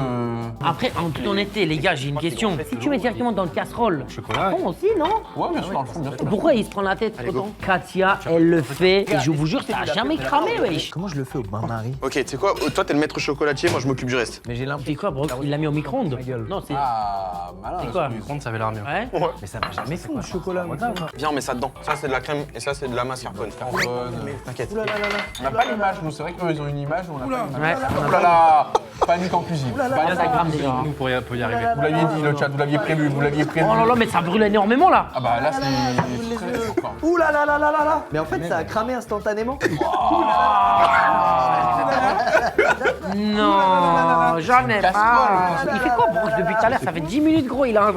Après, en toute honnêteté, les gars, j'ai une question. Si tu mets directement dans le casserole, Chocolat. bon aussi, non? Ouais, bien sûr, dans le fond, bien sûr. Pourquoi il se prend la tête autant? Katia, elle le fait, et je vous jure, ça a jamais cramé, wesh. Comment je le fais au bain-marie? Ok, tu sais quoi? Toi, t'es le maître chocolatier, moi, je m'occupe du reste. Mais j'ai C'est l'impression. quoi, bro? Il l'a mis au micro-ondes? Non, c'est. Ah, malin. C'est quoi? Par contre, ça avait l'air mieux. Ouais? Mais ça va jamais fondre le chocolat. Viens, on met ça dedans. Ça, c'est de la crème et ça, c'est de la mascarpone. T'inquiète. On n'a pas l'image, nous, c'est vrai qu'eux, ils ont une image, nous, on n'a pas l'image. Ouais. Oh là là. Panique en cuisine. Panique. Ça crame déjà. Nous, pour y arriver. Vous l'aviez dit, le chat, vous l'aviez prévu, vous l'aviez prévu. Oh là là, mais ça brûle énormément là! Ah bah là, c'est très fort. Ouh là là là là là là. Mais en fait, ça a cramé instantanément. Non, j'en ai Casserole. marre! Il fait quoi, Brooks, depuis tout à l'heure? Ça fait 10 minutes, gros, il a un.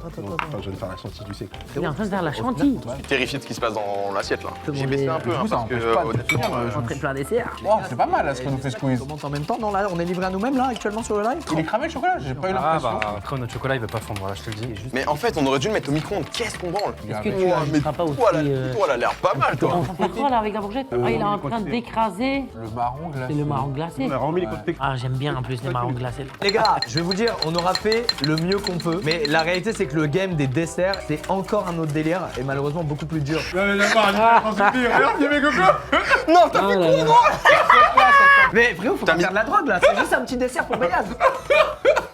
Attends, je vais faire la chantilly du sec. Il est en train de faire la chantilly. Je suis terrifié de ce qui se passe dans l'assiette, là. J'ai demander- baissé un peu, hein, ça parce que empêche pas de honnêtement, finir, Entrée plein dessert. Oh, c'est pas mal, là, ce que nous fait Squeeze. Comment en même temps? Non, là, on est livré à nous-mêmes là actuellement sur le live. Il est cramé le chocolat, j'ai pas eu Ah l'impression. bah, après, notre chocolat, il veut pas fondre, voilà, je te le dis. Mais en fait, on aurait dû le mettre au micro-ondes. Qu'est-ce qu'on branle? Est-ce que tu Ouah, mais ajouteras pas aussi. toi, elle a l'air pas mal, toi. On fait quoi là avec la fourchette? Ah, il est en train d'écraser. Le marron glacé. C'est le marron glacé. On a remis les côtés. Ah, j'aime bien en plus les marrons glacés. Les gars, je vais vous dire, on aura fait le mieux qu'on peut. Mais la réalité, c'est que le game des desserts, c'est encore un autre délire et malheureusement beaucoup plus dur. Non, mais d'accord, regarde, il y avait Coco. Non, t'as fait quoi, gros? Mais frérot, faut pas faire de la drogue là, c'est juste un petit dessert pour Bayaz.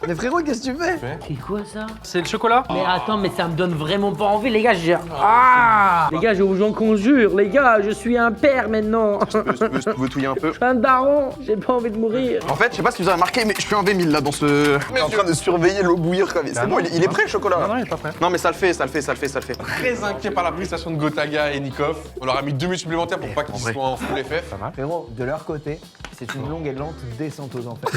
Mais frérot, qu'est-ce que tu fais? C'est quoi ça? C'est le chocolat. Mais attends, mais ça me donne vraiment pas envie, les gars. Ah! Les gars, je vous en conjure, les gars, je suis un père maintenant. Je peux touiller un peu. Je suis un daron, j'ai pas envie de mourir. En fait, je sais pas si vous avez remarqué, mais je suis un V1000 là dans ce. Je suis en train de surveiller l'eau bouillir comme. C'est bon, il est prêt le chocolat. Non, il est pas prêt. Non, mais ça le fait. Très inquiet par la prestation de Gotaga et Nikov. On leur a mis 2 minutes supplémentaires pour pas qu'ils soient en full FF. Frérot, de leur côté, c'est une longue et lente descente aux enfers.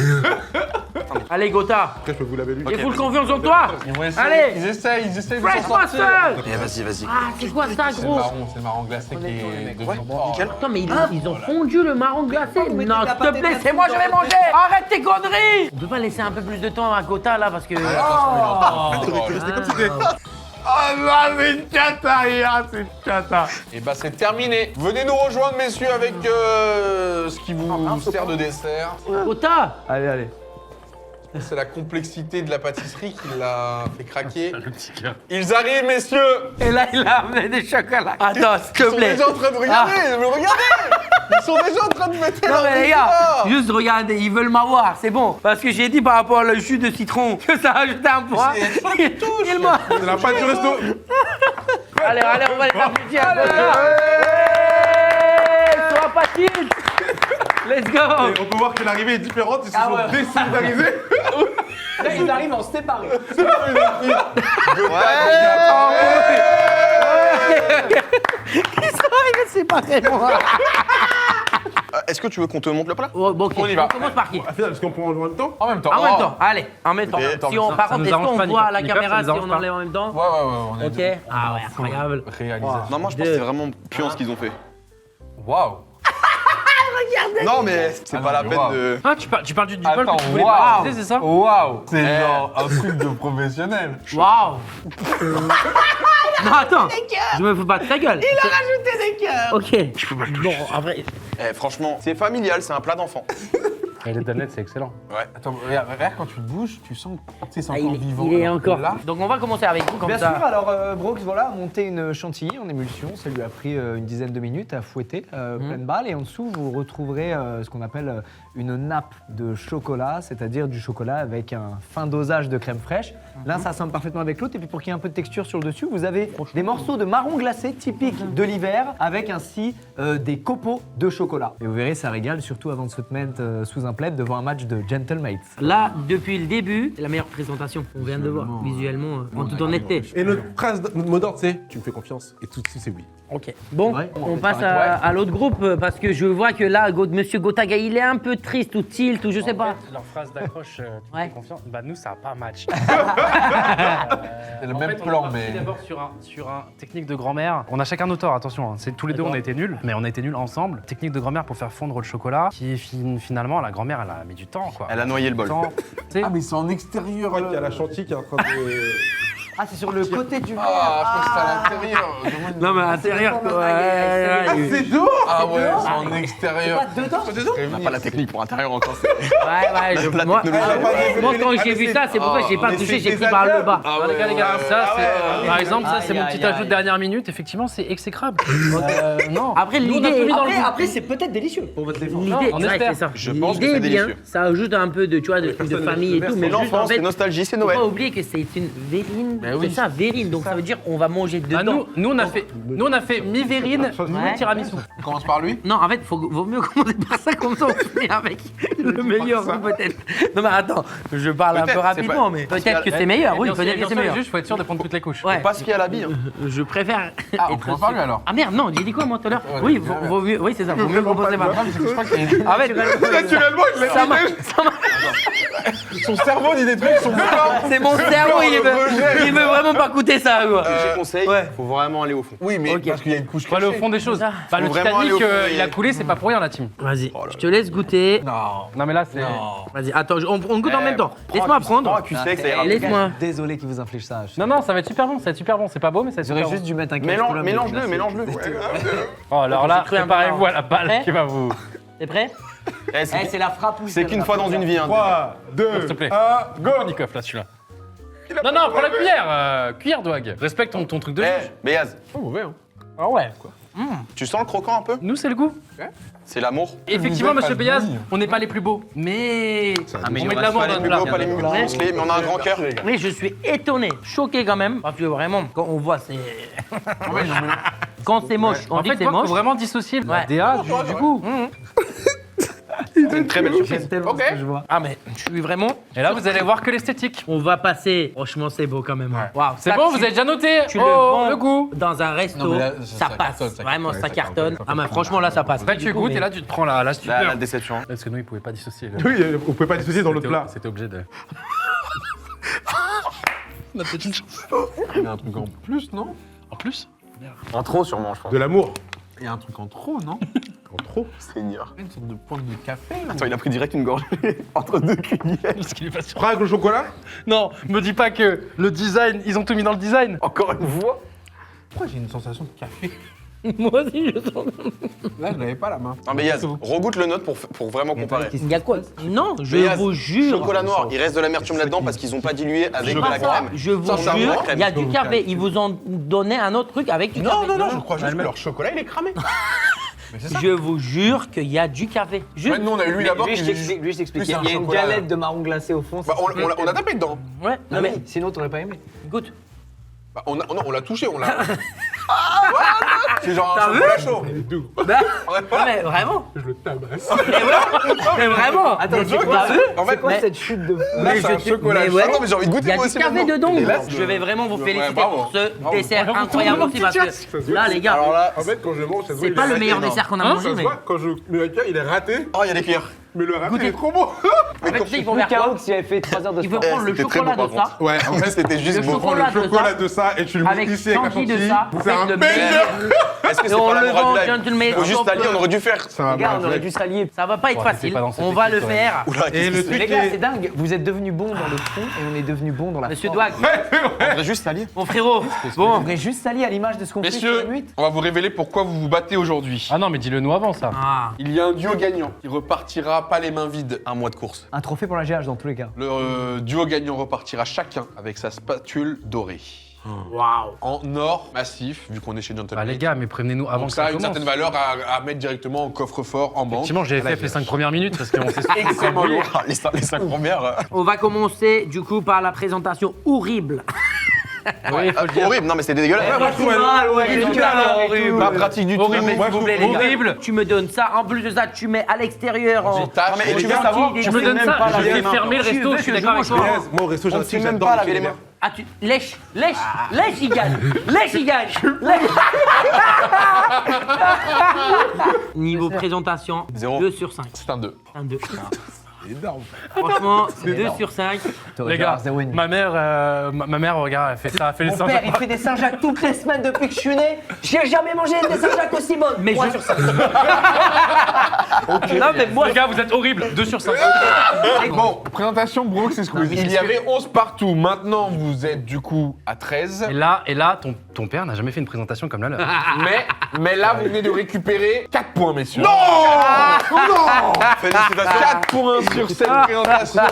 Allez, Gotha, Après, je peux vous laver lui. j'ai full confiance en toi. Allez, Ils essayent de s'en Fresh sortir. Master. Vas-y. Ah, c'est quoi ça, C'est le gros? marron glacé qui est devenu... Nickel. Attends, mais ils ont fondu le marron glacé. Non, s'il te plaît, c'est moi, je vais manger. Arrête tes conneries. On peut pas laisser un peu plus de temps à Gotha là parce que. Ah là, c'est une cata, c'est une cata. Et bah c'est terminé. Venez nous rejoindre, messieurs, avec ce qui vous sert de dessert. Gotha. Allez. C'est la complexité de la pâtisserie qui l'a fait craquer. Ils arrivent, messieurs. Et là, il a amené des chocolats. Attends, s'il Ils te sont plaît. déjà en train de regarder, mais regardez. Ils sont déjà en train de mettre Non leur mais les gars, dessert. juste regardez, ils veulent m'avoir, c'est bon. Parce que j'ai dit par rapport au jus de citron que ça rajoutait un poids. Il m'a- C'est la pâte du resto. Allez, on va les applaudir. Sois pas tilt. Let's go. Et on peut voir que l'arrivée est différente, ils se sont désolidarisés. Là, ils arrivent en séparés. Ils sont arrivés séparément. Est-ce que tu veux qu'on te montre le plat? Oh, bon, ok, On y va. on commence par qui? Est-ce qu'on peut en jouer en même temps? En même temps. En même temps, allez, en même temps. Et Si on, par ça contre, nous est-ce arrange qu'on pas, voit à la Nicolas, caméra ça si nous arrange on pas. enlève en même temps? Ouais, on est Ok. Ah ouais, incroyable. réalisation. Non, moi je pense que c'est vraiment puant ce qu'ils ont fait. Waouh. Non, mais c'est pas la peine de. Ah, tu parles du bol que tu voulais waouh. pas utiliser, c'est ça? Waouh. C'est genre un truc de professionnel. Waouh. Non, attends, je me fous pas de ta gueule. Il a rajouté des cœurs. Ok. Bon, en vrai, Franchement, c'est familial, c'est un plat d'enfant. Et les donuts, c'est excellent. Attends, regarde quand tu le bouges, tu sens que c'est ah, encore vivant. il est alors que encore. là. Donc on va commencer avec vous comme Bien ça. sûr, alors Brooks, voilà, a monté une chantilly en émulsion. Ça lui a pris une dizaine de minutes à fouetter pleine balle. Et en dessous, vous retrouverez ce qu'on appelle une nappe de chocolat, c'est-à-dire du chocolat avec un fin dosage de crème fraîche. L'un s'assemble parfaitement avec l'autre. Et puis pour qu'il y ait un peu de texture sur le dessus, vous avez des morceaux de marron glacé typiques de l'hiver avec ainsi des copeaux de chocolat. Et vous verrez, ça régale, surtout avant de se mettre sous un plaid devant un match de Gentlemates. Là, depuis le début, c'est la meilleure présentation qu'on vient de voir, visuellement, en toute honnêteté. Et notre phrase, notre mot d'ordre, c'est tu me fais confiance et tout de suite c'est oui. Ok. Bon, Ouais, on passe à l'autre groupe parce que je vois que là, Monsieur Gotaga, il est un peu triste ou tilt ou je sais pas. Leur phrase d'accroche, tu Ouais. fais confiance. Bah, nous, ça n'a pas match. C'est le même plan, mais. D'abord sur un technique de grand-mère. On a chacun nos torts, attention. Hein. C'est tous les deux, on a été nuls, mais on a été nuls ensemble. Technique de grand-mère pour faire fondre le chocolat, qui finalement, la grand-mère, elle a mis du temps, quoi. Elle a noyé le bol. Ah, mais c'est en extérieur. Il y a la chantilly qui est en train de. Ah, c'est sur le côté du verre. Ah, je crois que c'est à l'intérieur. Non, mais à l'intérieur, quoi. C'est dehors. Ah ouais, c'est en extérieur. On n'a pas la technique pour intérieur encore. Ouais, moi, quand j'ai vu ça, c'est pourquoi j'ai pas touché, j'ai pris par le bas. Ah, les gars, ça, c'est, par exemple, ça, c'est mon petit ajout de dernière minute. Effectivement, c'est exécrable. Non. Après, Nous, on a tout l'idée. mis dans le goût. Après, c'est peut-être délicieux pour votre défense. L'idée, on ouais, espère. c'est ça. Je pense que L'idée c'est est bien, délicieux. ça ajoute un peu de, tu vois, de famille et tout, mais C'est juste en l'enfance, fait, c'est nostalgie, c'est faut Noël. pas oublier que c'est une verrine. oui. C'est ça, verrine. Donc ça veut dire on va manger Ah, dedans. nous, on a fait mi-verrine, mi-tiramisu. On commence par lui. Non, en fait, vaut mieux commencer par ça, comme ça on finit avec le meilleur, peut-être. Non, mais attends, je parle un peu Peut-être, c'est rapidement, pas- mais peut-être que c'est meilleur. Oui, peut-être que c'est meilleur. Juste, faut être sûr de prendre toutes les couches. Ouais. Pas ce qu'il y a à la bille. Hein. Je préfère. Ah, on être commence par lui alors. Ah merde, non, j'ai dit quoi moi tout à l'heure? Oui, vaut mieux, oui, c'est ça, vaut mieux commencer par. Parce que je crois qu'il y a- En fait, Naturellement, il l'a ça m'a- Son cerveau dit des trucs, son c'est mon cerveau, il veut vraiment pas coûter ça, quoi. Je conseille, ouais. faut vraiment aller au fond. Oui, mais Ok. parce qu'il y a une couche Faut aller au cachée. fond des choses. Bah, le Faut vraiment aller Titanic, au fond il a coulé, c'est pas pour rien, la team. Vas-y, je te laisse goûter. Non. Non, mais là, c'est. Vas-y, attends, on goûte en même temps. Laisse-moi Prends prendre. un cul sec, ça ira. Laisse-moi. Désolé qu'il vous inflige ça. Non, non, ça va être super bon, ça va être super bon. C'est pas beau, mais ça va être J'aurais super juste bon. dû mettre un Mélange-le, mélange-le. Oh, alors là, J'ai cru un préparez-vous moment. à la balle Prêt qui va vous. T'es prêt? Eh, c'est c'est la frappe ou c'est qu'une fois dans une vie. Hein. 3, 2, S'il te plaît. 1, go. Nikov, là, celui-là. Non, non, prends la cuillère. Cuillère, Douag. Respecte ton truc de juge. Béaz, Pas mauvais, hein. Ah ouais. tu sens le croquant un peu? Nous, c'est le goût. C'est l'amour. Effectivement, nouvelle monsieur phase Béaz, bouille. on n'est pas les plus beaux. Mais on met de Pas l'amour les dans le plus plat. beaux, pas les plus musclés, mais on a un grand cœur. Mais je suis étonné, choqué quand même, parce que vraiment, quand on voit, c'est. Quand c'est moche, on En dit fait, que c'est il faut moche. vraiment dissocier la Ouais. DA du goût. C'est une très belle surprise. J'aime tellement Ok. ce que je vois. Ah, mais je suis vraiment. Et là, vous allez voir que l'esthétique. On va passer. Franchement, c'est beau quand même. hein. Waouh, C'est ça, bon, tu- vous avez déjà noté. Tu Oh, vends le goût. dans un resto, Non, mais là, ça ça passe. cartonne, ça Vraiment, cartonne, ça ça cartonne. cartonne. Ah, mais franchement, là, ça passe. Après, tu Du coup, goûtes mais- et là, tu te prends la stupeur. La déception. Parce que nous, ils pouvaient pas dissocier. Oui, on pouvait pas dissocier dans le plat. C'était obligé de. Il y a un truc en plus, non? En plus. En trop, sûrement, je pense. De l'amour. Il y a un truc en trop, non? En trop? Seigneur. Une sorte de pointe de café. Attends, il a pris direct une gorgée entre deux cuillères. Parce qu'il est pas sûr. Prends avec le chocolat? Non, me dis pas que le design, ils ont tout mis dans le design. Encore une fois. Pourquoi j'ai une sensation de café? Moi aussi, je sens. Là, je l'avais pas la main. Non, mais Yaz, regoute le note pour vraiment comparer. Il y a quoi? Non, je Mais Yaz, vous jure. Chocolat noir, il reste de l'amertume là-dedans parce qu'ils ont pas dilué avec de Pas la ça, crème. je vous Sincèrement, jure, la crème. il y a du café. Ils vous ont donné un autre truc avec du café. je crois juste que leur chocolat, il est cramé. Je vous jure qu'il y a du café. Juste. Ouais, nous, on a eu lui d'abord. Lui, je t'explique. Plus Il y un a une chocolat, galette de marron glacé au fond. Bah, on a tapé dedans. Ouais, non mais Sinon, t'aurais pas aimé. goûte. Bah, on l'a touché, on l'a. C'est genre un chocolat chaud. Non mais vraiment. Je le tabasse. Mais vraiment. Attends, c'est quoi En fait, C'est quoi mais- cette chute de fou? là, Mais c'est un je te- chocolat mais chaud. ouais. Attends, mais j'ai envie de Il y goûter a moi du aussi. café maintenant. dedans. Et là, Je vais vraiment vous Ouais, féliciter bravo. pour ce Bravo. dessert incroyable aussi parce que là les gars, Alors là, En fait, quand je mange, ça se voit. c'est il pas est le raté. meilleur énorme. dessert qu'on a Ça mangé se mais voit, quand je mets le cœur, il est raté. Oh, il y a des cuillères. Mais le raté, Goûtez. il est trop bon. en fait, tu sais, ils vont faire quoi s'il avait fait 3 heures de Il faut sport. prendre le c'était très chocolat bon, de par ça. Ouais, en fait, c'était juste Le bon. Prends le chocolat de chocolat ça, de ça et tu le mets avec ici avec la chantilly de chantilly. ça, vous C'est faites un le banger. Est-ce que Et c'est on pas le la vend, morale du live? gentleman. Faut juste s'allier, on aurait dû faire. Ça va Les gars, on bien. aurait dû s'allier. Ça va pas être Ouais, t'étais facile. pas dans cette On va le équipe, ouais. faire. Oula, Et qu'est-ce le que truc Les gars, est- c'est dingue. Vous êtes devenus bons dans le fond et on est devenus bons dans la Monsieur forme. Douag, On devrait juste s'allier. mon frérot. On Bon. devrait juste s'allier à l'image de ce qu'on fait sur Messieurs, la nuit. on va vous révéler pourquoi vous vous battez aujourd'hui. Ah non, mais dis-le nous avant ça. Ah. Il y a un duo gagnant qui repartira pas les mains vides. Un mois de course. Un trophée pour la GH dans tous les cas. Le duo gagnant repartira chacun avec sa spatule dorée. Waouh. En or massif, vu qu'on est chez Bah Gentleman. les gars, mais prévenez-nous avant Donc que ça ça a une commence. certaine valeur à mettre directement en coffre-fort, en banque. Effectivement, j'ai Voilà, fait les 5 premières minutes parce qu'on s'est Extrêmement lourd. Les 5 premières. On va commencer du coup par la présentation horrible. Oui, faut le dire. Horrible, non mais c'est dégueulasse. Pas pratique du tout. Horrible, Moi, s'il vous plaît, les gars. Horrible. Tu me donnes ça. En plus de ça, tu mets à l'extérieur. en- J'étape. mais Et tu les veux gars, savoir, tu Tu me fais donnes même ça, pas je laver vais les mains. fermer le resto, je suis d'accord avec toi. Moi, au resto, On ne j'ai sait même pas laver les mains. Ah, tu lèches, lèche, lèche, il gagne, lèche, il gagne. Lèche. Niveau présentation, 0. 2 sur 5. C'est un 2. Un 2. énorme. Franchement, 2 sur 5. Les gars, ma mère, regarde, elle fait ça, elle fait les Mon singes. père, il fait des Saint-Jacques toutes les semaines depuis que je suis né. J'ai jamais mangé des Saint-Jacques aussi bonnes. Mais Moi, je- sur ça. Non, mais moi, Les gars, vous êtes horribles, 2 sur 5. Bon, présentation Brooks et Squeezie. Il y avait 11 partout. Maintenant, vous êtes du coup à 13. Et là, ton père n'a jamais fait une présentation comme la leur. Mais là, vous venez de récupérer 4 points, messieurs. Félicitations. 4 points sur cette présentation.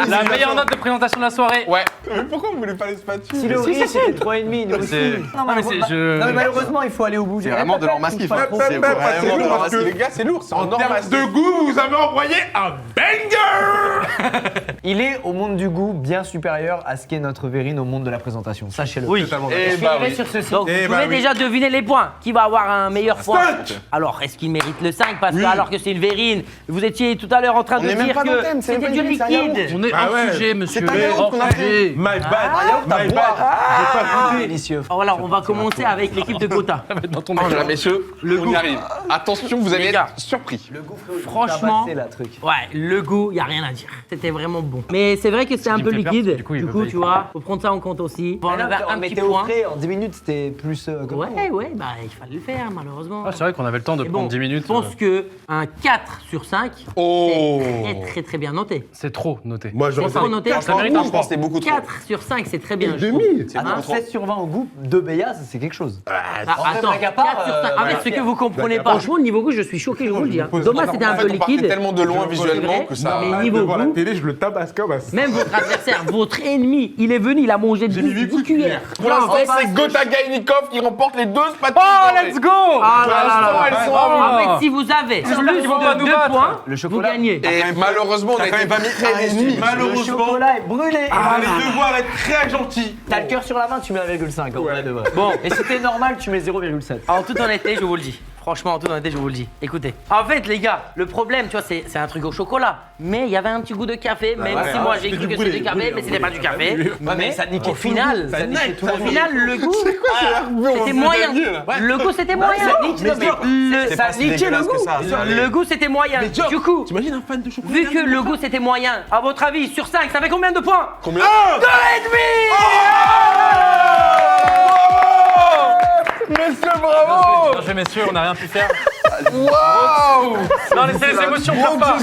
La meilleure note de présentation de la soirée. Ouais. Mais pourquoi vous voulez pas les spatules? Si le riz, c'était 3,5, nous aussi. C'est- Non, mais c'est- je- non, mais malheureusement, il faut aller au bout. C'est vraiment de l'or massif. Pas hein. trop. C'est vraiment c'est de lourd l'or parce que- massif. Les gars, c'est lourd. C'est En en or termes massif. de goût, vous avez envoyé un banger. Il est au monde du goût bien supérieur à ce qu'est notre verrine au monde de la présentation. Sachez-le. Oui. Totalement Et d'accord. bah Je oui. sur ceci. Donc, Eh vous bah pouvez oui. déjà deviner les points. Qui va avoir un meilleur point 5. Alors, est-ce qu'il mérite le 5 Parce que, Oui. alors que c'est une verrine, vous étiez tout à l'heure en train On de est même dire pas dans le que thème, c'est c'était même du pas une verrine, c'est un liquide. On est Ah hors ouais. sujet, monsieur. pas yaourt Hors qu'on a fait. sujet. My bad. à My bad. boire. J'ai pas goûté. Délicieux. Alors, voilà, on va commencer avec l'équipe de Gotha. Dans ton Oh là là, messieurs, on y arrive. Attention, vous allez Les gars. être surpris. Franchement, C'est la truc. ouais, le goût, il n'y a rien à dire. C'était vraiment bon. Mais c'est vrai que c'est un qui peu me fait peur, liquide. du coup, il Du peut coup, pas y tu croire. vois, faut prendre ça en compte aussi. On va enlever on un petit mettait au point. frais, en 10 minutes, c'était plus. comme Ouais, ça. ouais, bah il fallait le faire, malheureusement. Ah, c'est vrai qu'on avait le temps de Mais prendre bon, 10 minutes. Je pense que un 4 sur 5, Oh. c'est très très bien noté. C'est trop noté. Moi, j'aurais C'est trop noté. Ça mérite Je un pense point. que c'est beaucoup trop. 4 sur 5, c'est très bien. je demi. trouve. C'est Attends, beaucoup trop. 16 sur 20 au goût de Béaz, c'est quelque chose. Ah, En vrai, attends, blague à part, 4 sur 5. Avec ce que vous comprenez pas, Franchement, niveau goût, je suis choqué, je vous le dis. Hein. Dommage, c'était un En peu fait, on partait liquide. tellement de loin C'est visuellement vrai. que ça. Mais Ah, niveau devant la goût, télé, je le tabasse comme un. même votre adversaire, votre ennemi, il est venu, il a mangé J'ai mis 10 huit coups de cuillères. Pour l'instant, c'est Gota Gainikov qui remporte les 2 spatules. Oh, let's go! Ah là là là. Elles sont bravo. à En fait, si vous avez plus qu'ils vont pas de nous 2 battre. points, Le vous chocolat. gagnez. Et malheureusement, on a été très déçus. Le Malheureusement, chocolat est brûlé. on allait devoir être très gentil. T'as le cœur sur la main, tu mets 1,5 en vrai de vrai. Bon, et si t'es normal, tu mets 0,7. En toute honnêteté, je vous le dis. Franchement, en toute honnêteté, je vous le dis. Écoutez. En fait, les gars, le problème, tu vois, c'est un truc au chocolat. Mais il y avait un petit goût de café, même si moi j'ai cru que c'était du café, mais c'était pas du café. Mais ça niquait au final, Ça niquait tout le au monde. final, le goût, c'était moyen. Le goût, c'était moyen. C'est pas si dégueulasse que ça. Le goût, c'était moyen. Du coup, T'imagines un fan de chocolat? vu que le goût, c'était moyen, à votre avis, sur 5, ça fait combien de points? Combien? 2,5! Monsieur, bravo! Bien joué, messieurs, on n'a rien pu faire. Waouh! Non, laissez les émotions, pleure pas.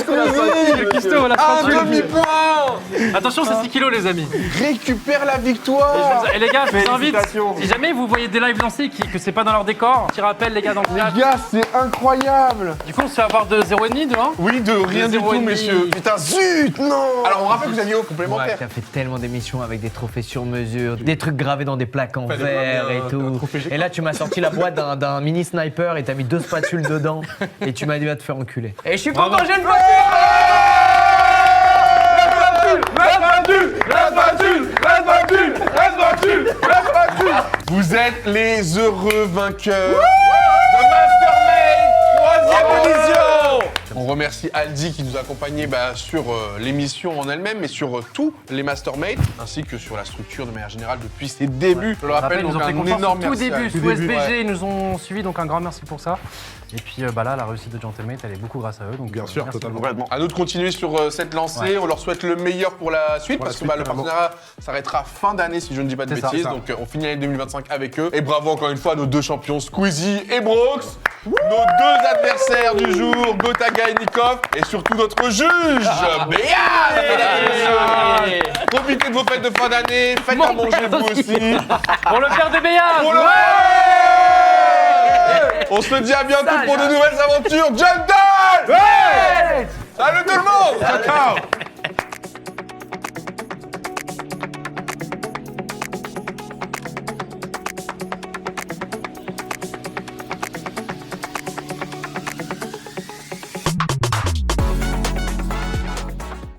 Le cuistot, la Un spatule. demi-point! Attention, c'est 6 kilos, les amis. Récupère la victoire! Et les gars, je vous invite, Félicitations. si jamais vous voyez des lives lancés que c'est pas dans leur décor, petit rappel, les gars, dans le chat. Les gars, c'est incroyable! Du coup, on se fait avoir de 0,5, de 1. Oui, de rien du zéro tout, et demi. messieurs. Putain, zut! Non! Alors, on rappelle que vous aviez au Ouais, complémentaire. t'as fait tellement d'émissions avec des trophées sur mesure, des trucs gravés dans des plaques en verre et tout. Et là, tu m'as sorti la boîte d'un mini sniper et t'as mis 2 spatules dedans et tu m'as dit va te faire enculer. Et je suis content, j'ai une voiture! Vous êtes les heureux vainqueurs de Mastermade 3e édition. On remercie Aldi qui nous a accompagnés sur l'émission en elle-même, mais sur tous les Mastermade, ainsi que sur la structure de manière générale depuis ses débuts. Je le rappelle, Ils nous donc ont fait un confiance énorme au tout merci à début, eux. sous SBG, Ouais. ils nous ont suivis, donc un grand merci pour ça. Et puis là, la réussite de Gentlemate, elle est beaucoup grâce à eux. Donc, Bien sûr, merci totalement. Complètement. À nous de continuer sur cette lancée. Ouais. On leur souhaite le meilleur pour la suite Pour la parce que suite, le carrément. partenariat s'arrêtera fin d'année si je ne dis pas de C'est ça, bêtises. c'est ça. Donc on finit l'année 2025 avec eux. Et bravo encore une fois à nos 2 champions, Squeezie et Brooks. Nos 2 adversaires du jour, Gota Gainikov et surtout notre juge, Béat, mesdames et messieurs. Profitez de vos fêtes de fin d'année, faites à manger vous aussi. Pour le père de Béat. Pour le- On se dit à bientôt pour de nouvelles aventures. Jump Salut tout le monde. Ciao, ciao.